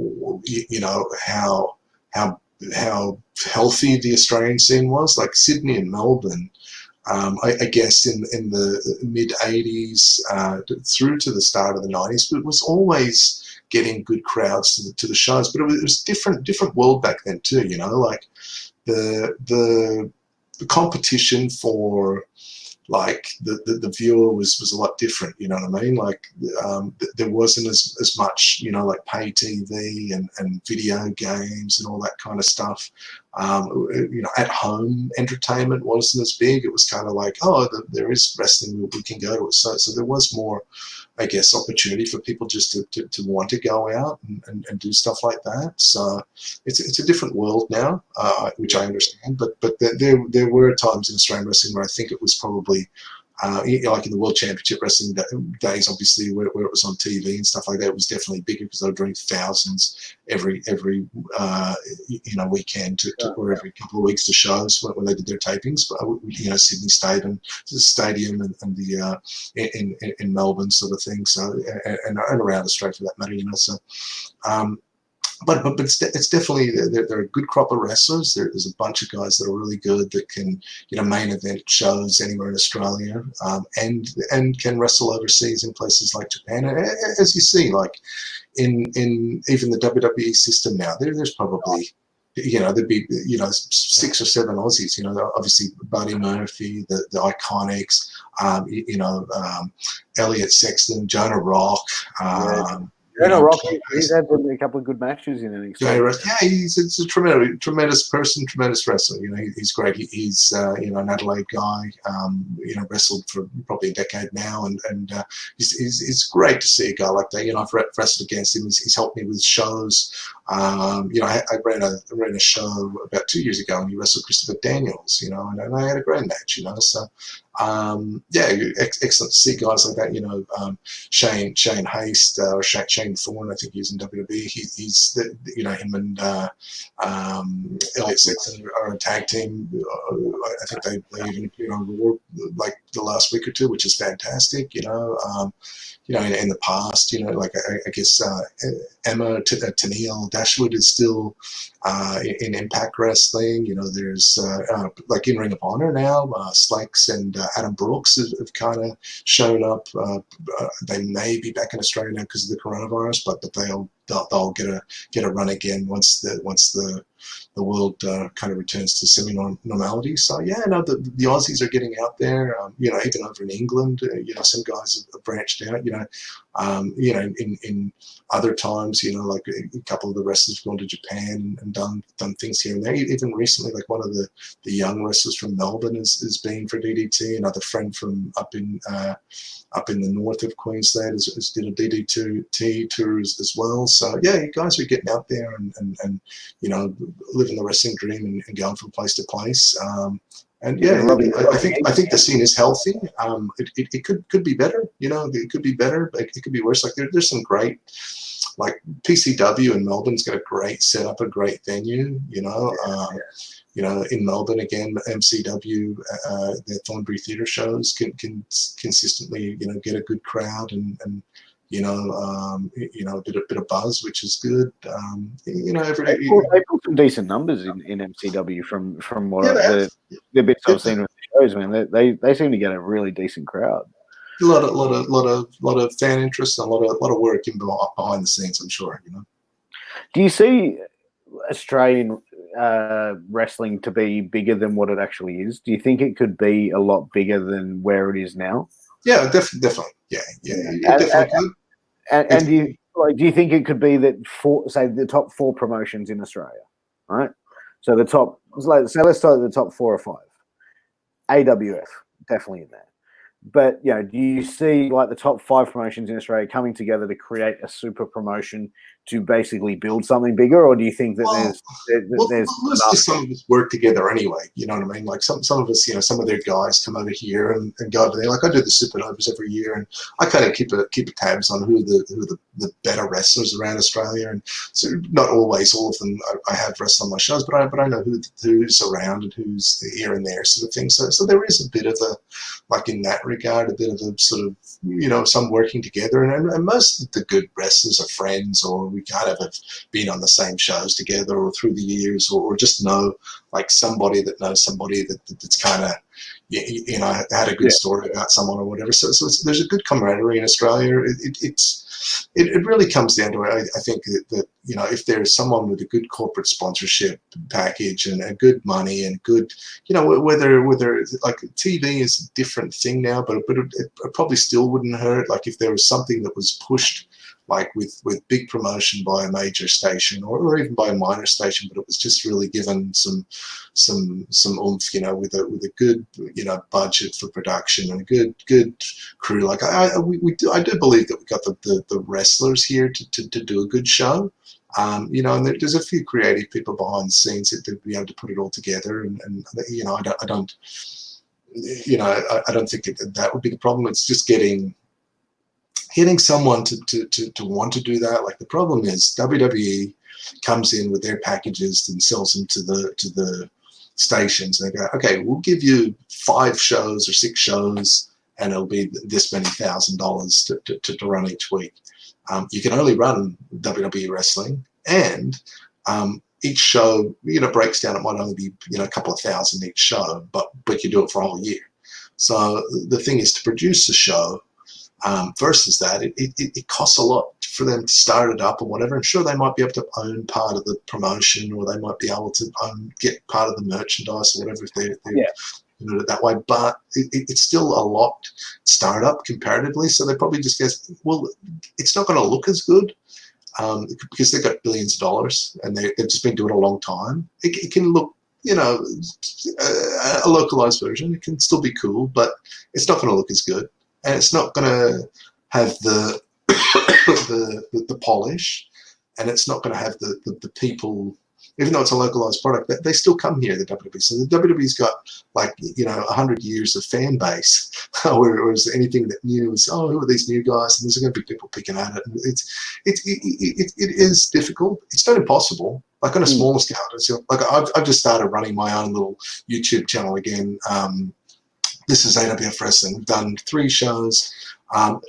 how healthy the Australian scene was, like Sydney and Melbourne. I guess in the mid 80s through to the start of the 90s, but it was always getting good crowds to the shows. But it was different world back then too. Like the competition for like the viewer was a lot different, you know what I mean? Like there wasn't as much, like pay TV and video games and all that kind of stuff. At home entertainment wasn't as big. It was kind of like, there is wrestling, we can go to it. So there was more, I guess, opportunity for people just to want to go out and do stuff like that. So it's a different world now, which I understand. But there were times in Australian wrestling where I think it was probably like in the World Championship Wrestling days, obviously, where it was on TV and stuff like that, it was definitely bigger because they were doing thousands every weekend or every couple of weeks to shows when they did their tapings. But Sydney Stadium and the in Melbourne sort of thing. So and around Australia for that matter, So. But it's definitely there are a good crop of wrestlers. There's a bunch of guys that are really good that can main event shows anywhere in Australia, and can wrestle overseas in places like Japan. And as you see, like in even the WWE system now, there's probably there'd be 6 or 7 Aussies. Obviously Buddy Murphy, the Iconics, Elliot Sexton, Jonah Rock. Rock, he's had a couple of good matches in NXT. Yeah, he's a tremendous person, tremendous wrestler. He's great. He's an Adelaide guy. Wrestled for probably a decade now, and it's great to see a guy like that. I've wrestled against him. He's helped me with shows. I ran a show about 2 years ago, and he wrestled Christopher Daniels. And I had a great match. So. Excellent to see guys like that. Shane Haste or Shane Thorne, I think he's in WWE. He's him and Elliot Sexton are a tag team. I think they even appeared on Raw like the last week or two, which is fantastic. In the past, like I guess Emma Tennille Dashwood is still in Impact Wrestling. There's like in Ring of Honor now, Slakes and Adam Brooks have kind of shown up. They may be back in Australia now because of the coronavirus, but they'll get a run again once the world kind of returns to semi-normality. So the Aussies are getting out there. Even over in England, some guys have branched out. In other times, like a couple of the wrestlers have gone to Japan and done things here and there. Even recently, like one of the young wrestlers from Melbourne has been for DDT. Another friend from up in the north of Queensland has did a DDT tour as well. So you guys are getting out there and living the wrestling dream and going from place to place. I think the scene is healthy. It could be better. It could be better, but it could be worse. Like there's some great, like PCW in Melbourne's got a great setup, a great venue. In Melbourne again, MCW, their Thornbury Theatre shows can consistently get a good crowd and a bit of buzz, which is good. They put some decent numbers in MCW from what the bits I've seen with the shows, man. They seem to get a really decent crowd. A lot of fan interest and a lot of work behind the scenes, I'm sure. Do you see Australian wrestling to be bigger than what it actually is? Do you think it could be a lot bigger than where it is now? Yeah, definitely. Yeah, it definitely could. And do you think it could be that the top 4 promotions in Australia, right? So let's start at the top 4 or 5. AWF definitely in there, but do you see like the top 5 promotions in Australia coming together to create a super promotion to basically build something bigger, or do you think that there's mostly some of us work together anyway. You know what I mean? Like some of us, you know, some of their guys come over here and go over there. Like I do the Supernovas every year, and I kind of keep a tabs on who the better wrestlers around Australia. And so not always all of them I have wrestled on my shows, but I know who's around and who's here and there sort of thing. So there is a bit of a, like in that regard, a bit of a sort of, you know, some working together, and most of the good wrestlers are friends, or we kind of have been on the same shows together or through the years, or just know like somebody that knows somebody that's kind of, you know, had a good story about someone or whatever. So there's a good camaraderie in Australia. It really comes down to, I think that, you know, if there's someone with a good corporate sponsorship package and a good money and good, you know, whether like TV is a different thing now, but it probably still wouldn't hurt. Like if there was something that was pushed, like with big promotion by a major station or even by a minor station, but it was just really given some oomph, you know, with a good, you know, budget for production and a good crew. Like I do believe that we got the wrestlers here to do a good show. You know, and there's a few creative people behind the scenes that be able to put it all together, and you know, I don't you know, I don't think that would be the problem. It's just getting someone to want to do that. Like the problem is WWE comes in with their packages and sells them to the stations. And they go, okay, we'll give you 5 shows or 6 shows, and it'll be this many $1,000 to run each week. You can only run WWE wrestling, and each show, you know, breaks down. It might only be, you know, a couple of thousand each show, but you do it for a whole year. So the thing is to produce a show. Versus that, it costs a lot for them to start it up or whatever. And sure, they might be able to own part of the promotion, or they might be able to get part of the merchandise or whatever if they're doing it that way. But it's still a lot startup comparatively. So they probably just guess, well, it's not going to look as good because they've got billions of dollars and they've just been doing it a long time. It can look, you know, a localized version. It can still be cool, but it's not going to look as good. And it's not going to have the polish, and it's not going to have the people. Even though it's a localized product, they still come here. The WWE, so the WWE's got, like, you know, 100 years of fan base. Whereas anything that new is, oh, who are these new guys? And there's going to be people picking at it. And it is difficult. It's not impossible. Like on a smaller scale, like I've just started running my own little YouTube channel again. This is AWF Wrestling. We've done 3 shows.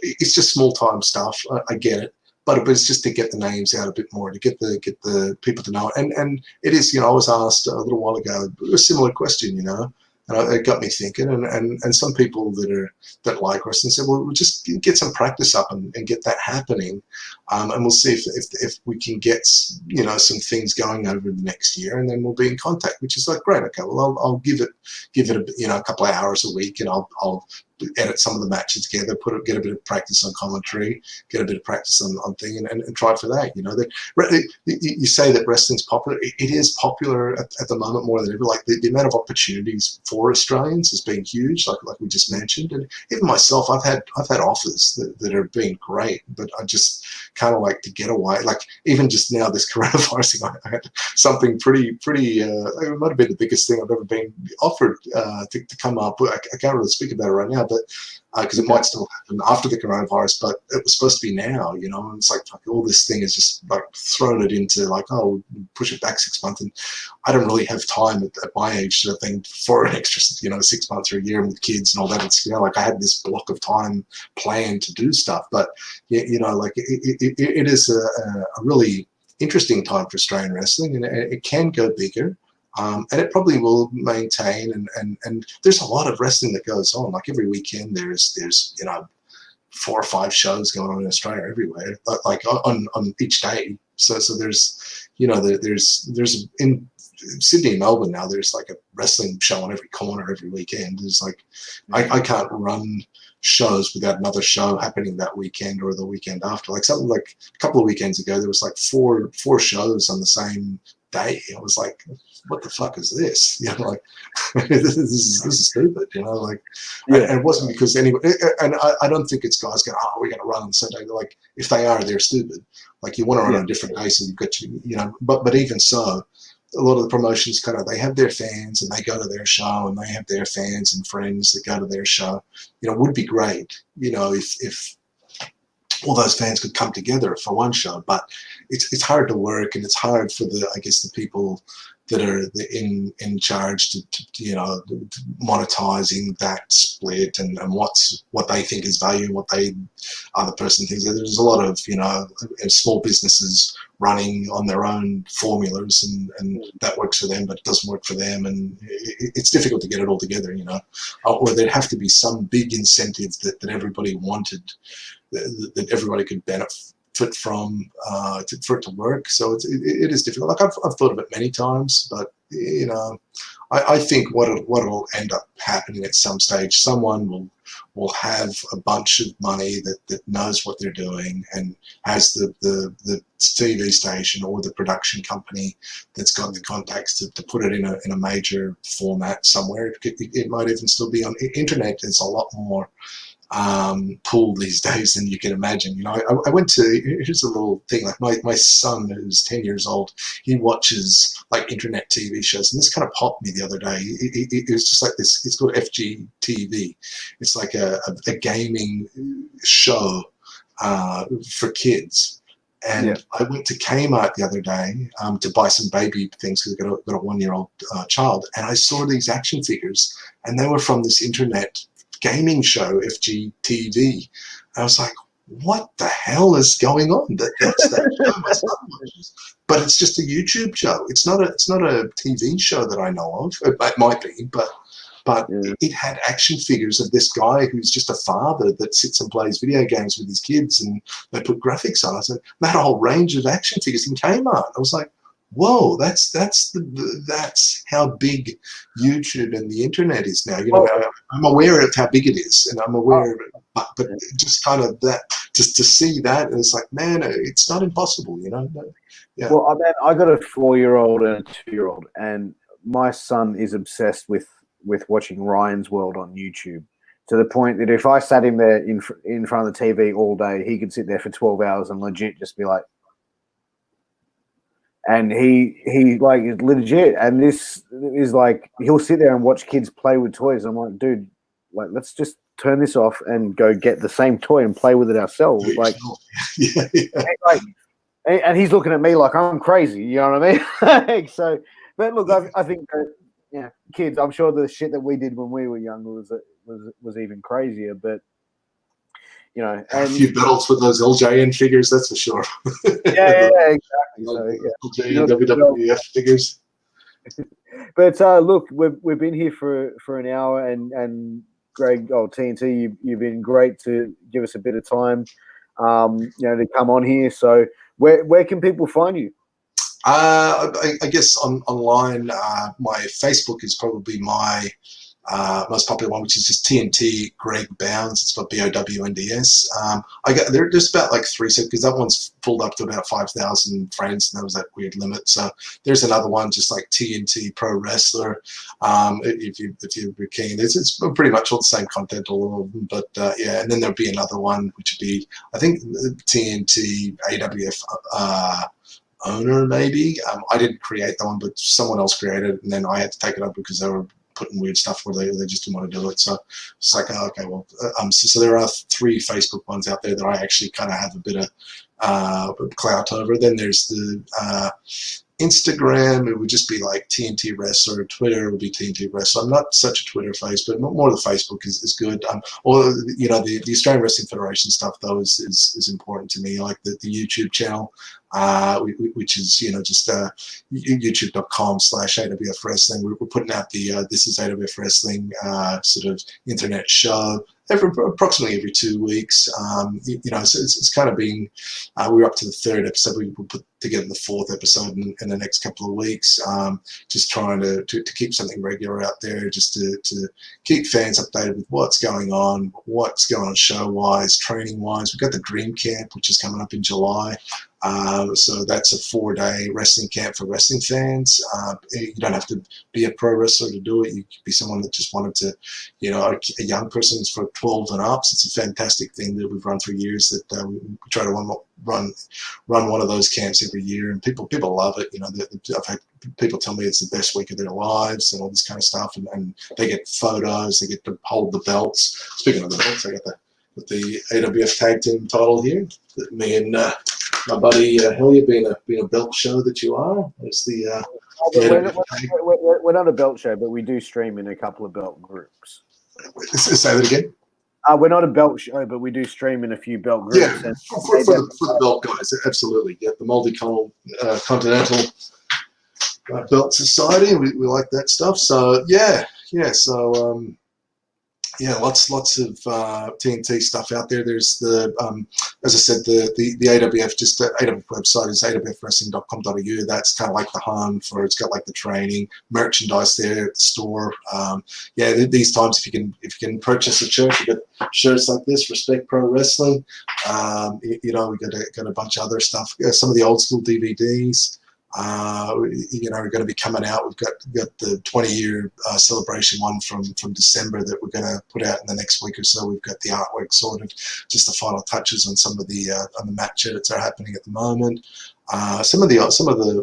It's just small time stuff. I get it, but it's just to get the names out a bit more, to get the people to know it. And it is, you know, I was asked a little while ago a similar question, you know, and it got me thinking. And some people that like wrestling said, well, we'll just get some practice up and get that happening, and we'll see if we can get, you know, some things going over the next year, and then we'll be in contact. Which is like, great, okay, well, I'll give it a, you know, a couple of hours a week, and I'll edit some of the matches together, get a bit of practice on commentary, get a bit of practice on thing, and try for that. You know, you say that wrestling's popular. It is popular at the moment more than ever. Like the amount of opportunities for Australians has been huge, like we just mentioned. And even myself, I've had offers that have been great, but I just kind of like to get away. Like even just now, this coronavirus thing, I had something pretty. It might have been the biggest thing I've ever been offered to come up. I can't really speak about it right now, but because it might still happen after the coronavirus, but it was supposed to be now, you know. And it's like all this thing is just like thrown it into like, oh, we'll push it back 6 months, and I don't really have time at my age sort of thing for an extra, you know, 6 months or a year with kids and all that. It's, you know, like I had this block of time planned to do stuff, but you know, like it is a really interesting time for Australian wrestling, and it can go bigger. And it probably will maintain, and there's a lot of wrestling that goes on. Like every weekend, there's you know 4 or 5 shows going on in Australia everywhere, like on each day. So there's, you know, there's in Sydney and Melbourne now, there's like a wrestling show on every corner every weekend. There's like I can't run shows without another show happening that weekend or the weekend after. Like something like a couple of weekends ago, there was like four shows on the same day. I was like, what the fuck is this? You know, like this is stupid. You know, like, and it wasn't because anybody. And I don't think it's guys going, oh, we're going to run on Sunday. Like if they are, they're stupid. Like you want to run on a different day, so you've got but even so, a lot of the promotions they have their fans and they go to their show, and they have their fans and friends that go to their show. It would be great, if all those fans could come together for one show, but it's hard to work, and it's hard for the people that are in charge to monetizing that split and what they think is value and what the other person thinks. There's a lot of small businesses running on their own formulas, and that works for them, but it doesn't work for them, and it's difficult to get it all together, or there'd have to be some big incentive that everybody wanted, that everybody could benefit from for it to work. So it is difficult. Like I've thought of it many times, but I think what'll end up happening at some stage, someone will have a bunch of money that knows what they're doing and has the TV station or the production company that's got the contacts to put it in a major format somewhere. It might even still be on internet. There's a lot more pool these days than you can imagine. I went to, here's a little thing, like my son, who's 10 years old, he watches like internet TV shows, and this kind of popped me the other day. It was just like this, it's called FGTV. It's like a gaming show for kids. And I went to Kmart the other day to buy some baby things because I've got a 1-year-old child, and I saw these action figures, and they were from this internet gaming show, FGTV. I was like, what the hell is going on? That's that show my son watches. But it's just a YouTube show. It's not a TV show that I know of. It might be, but it had action figures of this guy who's just a father that sits and plays video games with his kids, and they put graphics on it. And that whole range of action figures in Kmart. I was like, whoa, that's how big YouTube and the internet is now. I'm aware of how big it is, and I'm aware of it, but just kind of that, just to see that, and it's like, man, it's not impossible, Yeah. Well, I got a 4-year-old and a 2-year-old, and my son is obsessed with watching Ryan's World on YouTube, to the point that if I sat him there in front of the TV all day, he could sit there for 12 hours and legit just be like. And he like is legit, and this is like, he'll sit there and watch kids play with toys. I'm like, dude, like, let's just turn this off and go get the same toy and play with it ourselves. Like, yeah. And he's looking at me like I'm crazy. You know what I mean? So, but look, I think that, kids. I'm sure the shit that we did when we were younger was even crazier. But and a few battles with those LJN figures, that's for sure. Yeah, exactly. LJN WWF figures. But look, we've been here for an hour, and Greg, TNT, you've been great to give us a bit of time, to come on here. So where can people find you? I guess online, my Facebook is probably my most popular one, which is just TNT Greg Bownds. It's got BOWNDS. There's about like 3 sets, because that one's pulled up to about 5,000 friends, and that was that weird limit. So there's another one, just like TNT Pro Wrestler. If you're keen, it's pretty much all the same content, all of them. But and then there'll be another one, which would be, I think, TNT AWF. Owner, maybe. I didn't create that one, but someone else created it, and then I had to take it up because they were putting weird stuff where they just didn't want to do it. So it's like, okay, well, so there are 3 Facebook ones out there that I actually kind of have a bit of clout over. Then there's the Instagram. It would just be like TNT Wrestler. Twitter would be TNT Wrestler. I'm not such a Twitter face, but more the Facebook is good. Or the Australian Wrestling Federation stuff, though, is important to me. Like the YouTube channel, which is just youtube.com/AWF Wrestling. We're putting out the This is AWF Wrestling sort of internet show approximately every 2 weeks. So it's kind of been, we're up to the 3rd episode. We'll put together the 4th episode in the next couple of weeks. Just trying to keep something regular out there, just to keep fans updated with what's going on show-wise, training-wise. We've got the Dream Camp, which is coming up in July. So that's a 4-day wrestling camp for wrestling fans. You don't have to be a pro wrestler to do it. You could be someone that just wanted to, a young person is for 12 and ups. It's a fantastic thing that we've run for years. That we try to run one of those camps every year, and people love it. I've had people tell me it's the best week of their lives and all this kind of stuff, and they get photos, they get to hold the belts. Speaking of the belts, I got the AWF tag team title here. That me and my buddy Hilliard, being a belt show that you are, is the. We're not a belt show, but we do stream in a couple of belt groups. Say that again. We're not a belt show, but we do stream in a few belt groups. Yeah, for the belt guys, absolutely. Yeah, the multi-continental belt society. We like that stuff. So yeah. So lots of TNT stuff out there. There's the as I said, the AWF, just the AWF website is awfwrestling.com.au. That's kind of like the home for, it's got like the training merchandise there at the store. These times, if you can purchase a shirt, you got shirts like this, Respect Pro Wrestling. We got a bunch of other stuff. Some of the old school DVDs. Are going to be coming out. We've got the 20-year celebration one from December that we're going to put out in the next week or so. We've got the artwork sorted, just the final touches on some of the match edits that are happening at the moment. Some of the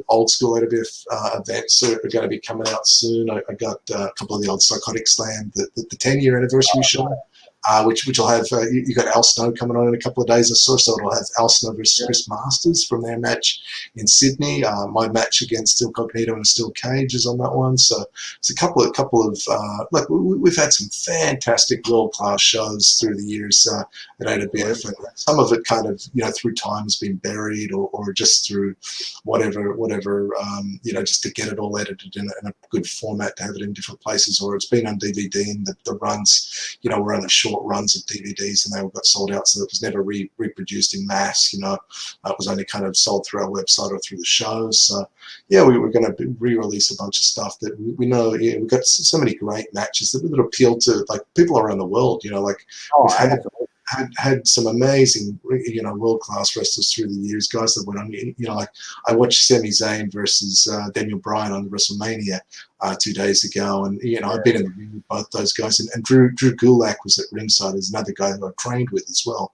old school AWF events are going to be coming out soon. I got a couple of the old Psychotic Slam, the 10-year anniversary show. Which will have you got Al Snow coming on in a couple of days or so it'll have Al Snow versus Chris Masters from their match in Sydney. My match against Steel Cognito and Steel Cage is on that one. So it's a couple of we've had some fantastic world-class shows through the years at AWF, and some of it kind of through time has been buried or just through whatever just to get it all edited in a good format to have it in different places, or it's been on DVD and the runs were on a short runs of DVDs and they all got sold out, so it was never reproduced in mass. It was only kind of sold through our website or through the shows. So we were going to re-release a bunch of stuff that we know. We've got so many great matches that appeal to people around the world. We've had some amazing world-class wrestlers through the years, guys that went on. I watched Sami Zayn versus Daniel Bryan on the WrestleMania 2 days ago, and I've been in the ring with both those guys, and Drew Gulak was at ringside as another guy who I trained with as well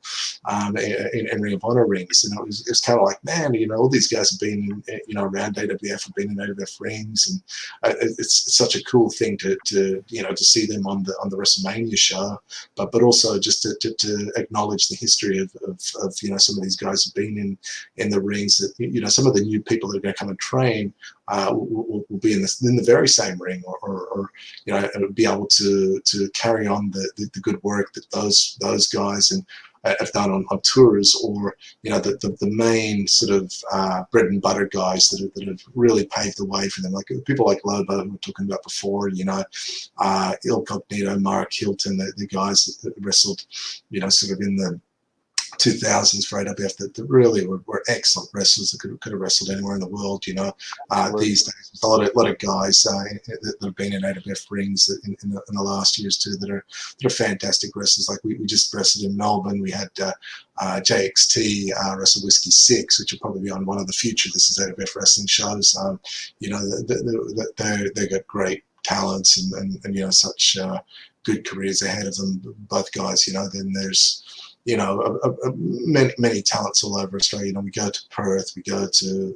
in Ring of Honor rings, and it was kind of like, man, all these guys have been around AWF, have been in AWF rings, and it's such a cool thing to see them on the WrestleMania show, but also just to acknowledge the history of some of these guys have been in the rings, that some of the new people that are going to come and train will be in the very same ring, or be able to carry on the good work that those guys have done on tours, or the main sort of bread and butter guys that have really paved the way for them, like people like Lobo we were talking about before, Il Cognito, Mark Hilton, the guys that wrestled sort of in the 2000s for AWF that really were excellent wrestlers that could have wrestled anywhere in the world. These days there's a lot of guys that have been in AWF rings in the last years too that are fantastic wrestlers. Like we just wrestled in Melbourne. We had JXT wrestle Whiskey 6, which will probably be on one of the future This Is AWF Wrestling shows. They got great talents and such good careers ahead of them, both guys. Then there's many talents all over Australia. We go to Perth, we go to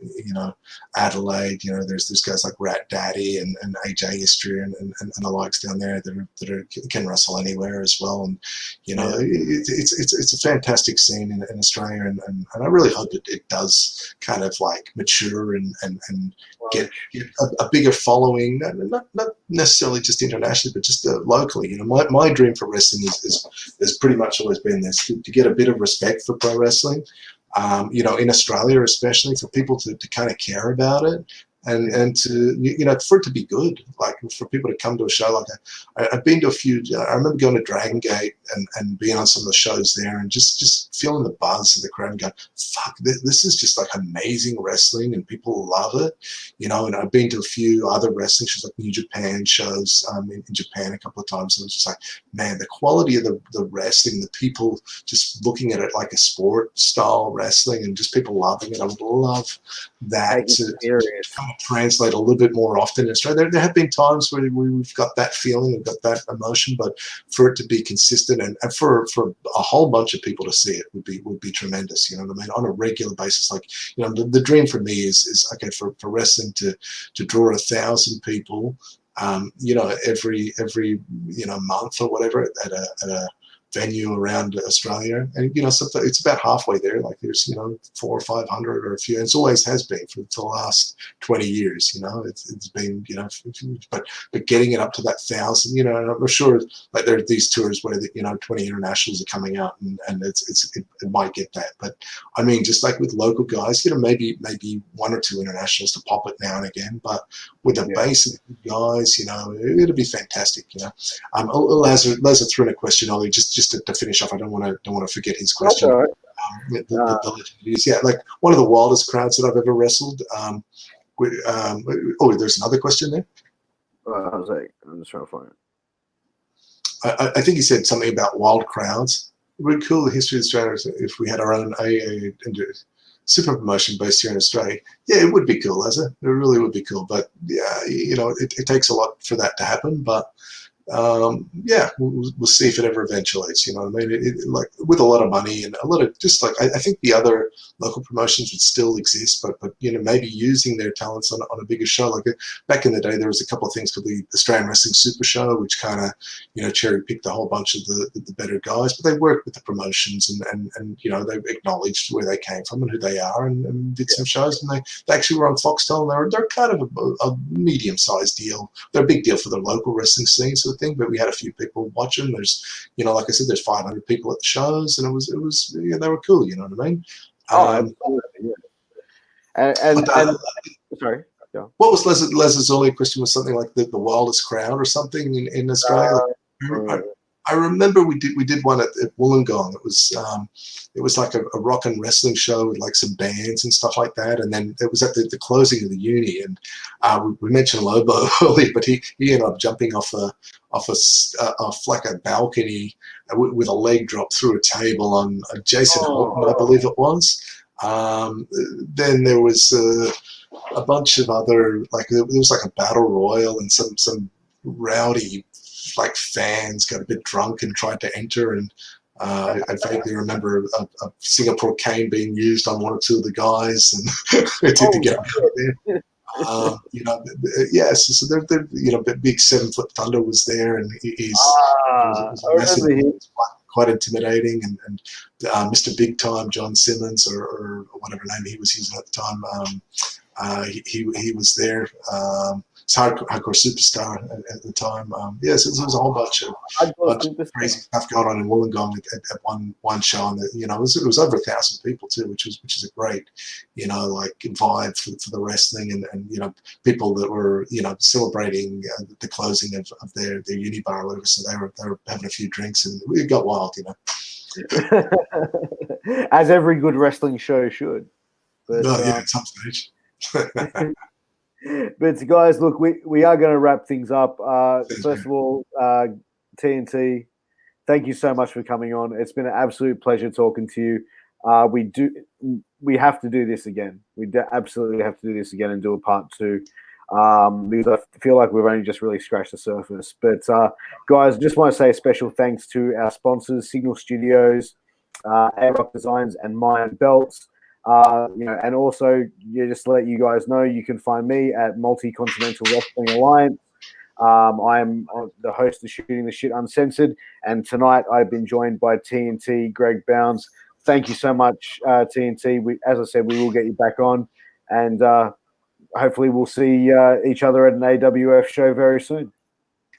Adelaide. There's guys like Rat Daddy and AJ Istria and the likes down there that can wrestle anywhere as well. And it's a fantastic scene in Australia, and I really hope it does kind of like mature and get a bigger following, not necessarily just internationally, but just locally. My dream for wrestling is pretty much always been this: to get a bit of respect for pro wrestling, in Australia especially, for people to kind of care about it, and to, you know, for it to be good, like for people to come to a show. Like I've been to a few. I remember going to Dragon Gate and being on some of the shows there, and just feeling the buzz of the crowd and going, fuck, this is just like amazing wrestling, and people love it, you know. And I've been to a few other wrestling shows, like New Japan shows in Japan a couple of times, and it was just like, man, the quality of the wrestling, the people just looking at it like a sport style wrestling, and just people loving it. I would love that to kind of translate a little bit more often in Australia. There have been times where we've got that feeling and got that emotion, but for it to be consistent and for a whole bunch of people to see it would be tremendous. You know what I mean? On a regular basis, like, you know, the dream for me is okay, for wrestling to draw 1,000 people, you know, every you know, month or whatever at a venue around Australia. And, you know, so it's about halfway there. Like there's, you know, 400 or 500 or a few, and it's always has been for the last 20 years, you know. It's been, you know, but getting it up to that 1,000, you know, and I'm sure like there are these tours where, you know, 20 internationals are coming out, and it might get that. But I mean, just like with local guys, you know, maybe 1 or 2 internationals to pop it now and again, but with a base of guys, you know, it'll be fantastic, you know. Lazar threw in a question, Ollie, just to finish off. I don't want to forget his question. Right. The legend is, yeah, like one of the wildest crowds that I've ever wrestled. Oh, there's another question there. I was like, I'm just trying to find it. I think he said something about wild crowds. It would be cool, the history of Australia, if we had our own AA and super promotion based here in Australia. Yeah, it would be cool, Lazar. It really would be cool. But yeah, you know, it takes a lot for that to happen. But yeah, we'll see if it ever eventuates. You know what I mean? Like with a lot of money and a lot of just like I think the other local promotions would still exist, but you know, maybe using their talents on a bigger show. Like back in the day, there was a couple of things called the Australian Wrestling Super Show, which kind of, you know, cherry picked a whole bunch of the better guys, but they worked with the promotions and you know, they acknowledged where they came from and who they are, and did some shows, and they actually were on Foxtel, and they're kind of a medium-sized deal. They're a big deal for the local wrestling scene, sort of thing, but we had a few people watching. There's, you know, like I said, there's 500 people at the shows, and it was yeah, they were cool, you know what I mean? Yeah. And sorry. Yeah. What was Les's earlier question? Was something like the wildest crowd or something in Australia? I remember we did one at Wollongong. It was like a rock and wrestling show with like some bands and stuff like that. And then it was at the closing of the uni. And we mentioned Lobo earlier, but he ended up jumping off like a balcony with a leg drop through a table on Jason Holton, I believe it was. Then there was a bunch of other, like there was like a battle royal, and some rowdy like fans got a bit drunk and tried to enter, and I vaguely remember a Singapore cane being used on 1 or 2 of the guys, and to get out of there. You know, yes, so they're you know, Big 7 Foot Thunder was there, and he's quite intimidating, and Mr. Big Time John Simmons or whatever name he was using at the time, he was there. It's hardcore superstar at the time. Yes, there was a whole bunch of crazy stuff going on in Wollongong at one show, and you know, it was over 1,000 people too, which is a great, you know, like vibe for the wrestling, and you know, people that were, you know, celebrating the closing of their uni bar or whatever, so they were having a few drinks, and it got wild, you know. As every good wrestling show should. But, yeah, at some stage. But guys, look, we are going to wrap things up. First of all, TNT, thank you so much for coming on. It's been an absolute pleasure talking to you. We have to do this again. We absolutely have to do this again and do a part 2. Because I feel like we've only just really scratched the surface. But guys, just want to say a special thanks to our sponsors, Signal Studios, A-Rock Designs, and Mayan Belts. You know, and also, just to let you guys know, you can find me at Multi-Continental Wrestling Alliance. I'm the host of Shooting the Shit Uncensored, and tonight I've been joined by TNT, Greg Bownds. Thank you so much, TNT. As I said, we will get you back on, and hopefully we'll see each other at an AWF show very soon.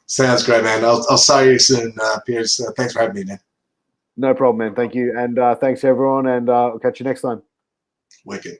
Sounds great, man. I'll see you soon, Piers. Thanks for having me, man. No problem, man. Thank you, and thanks everyone, and I'll catch you next time. Wicked.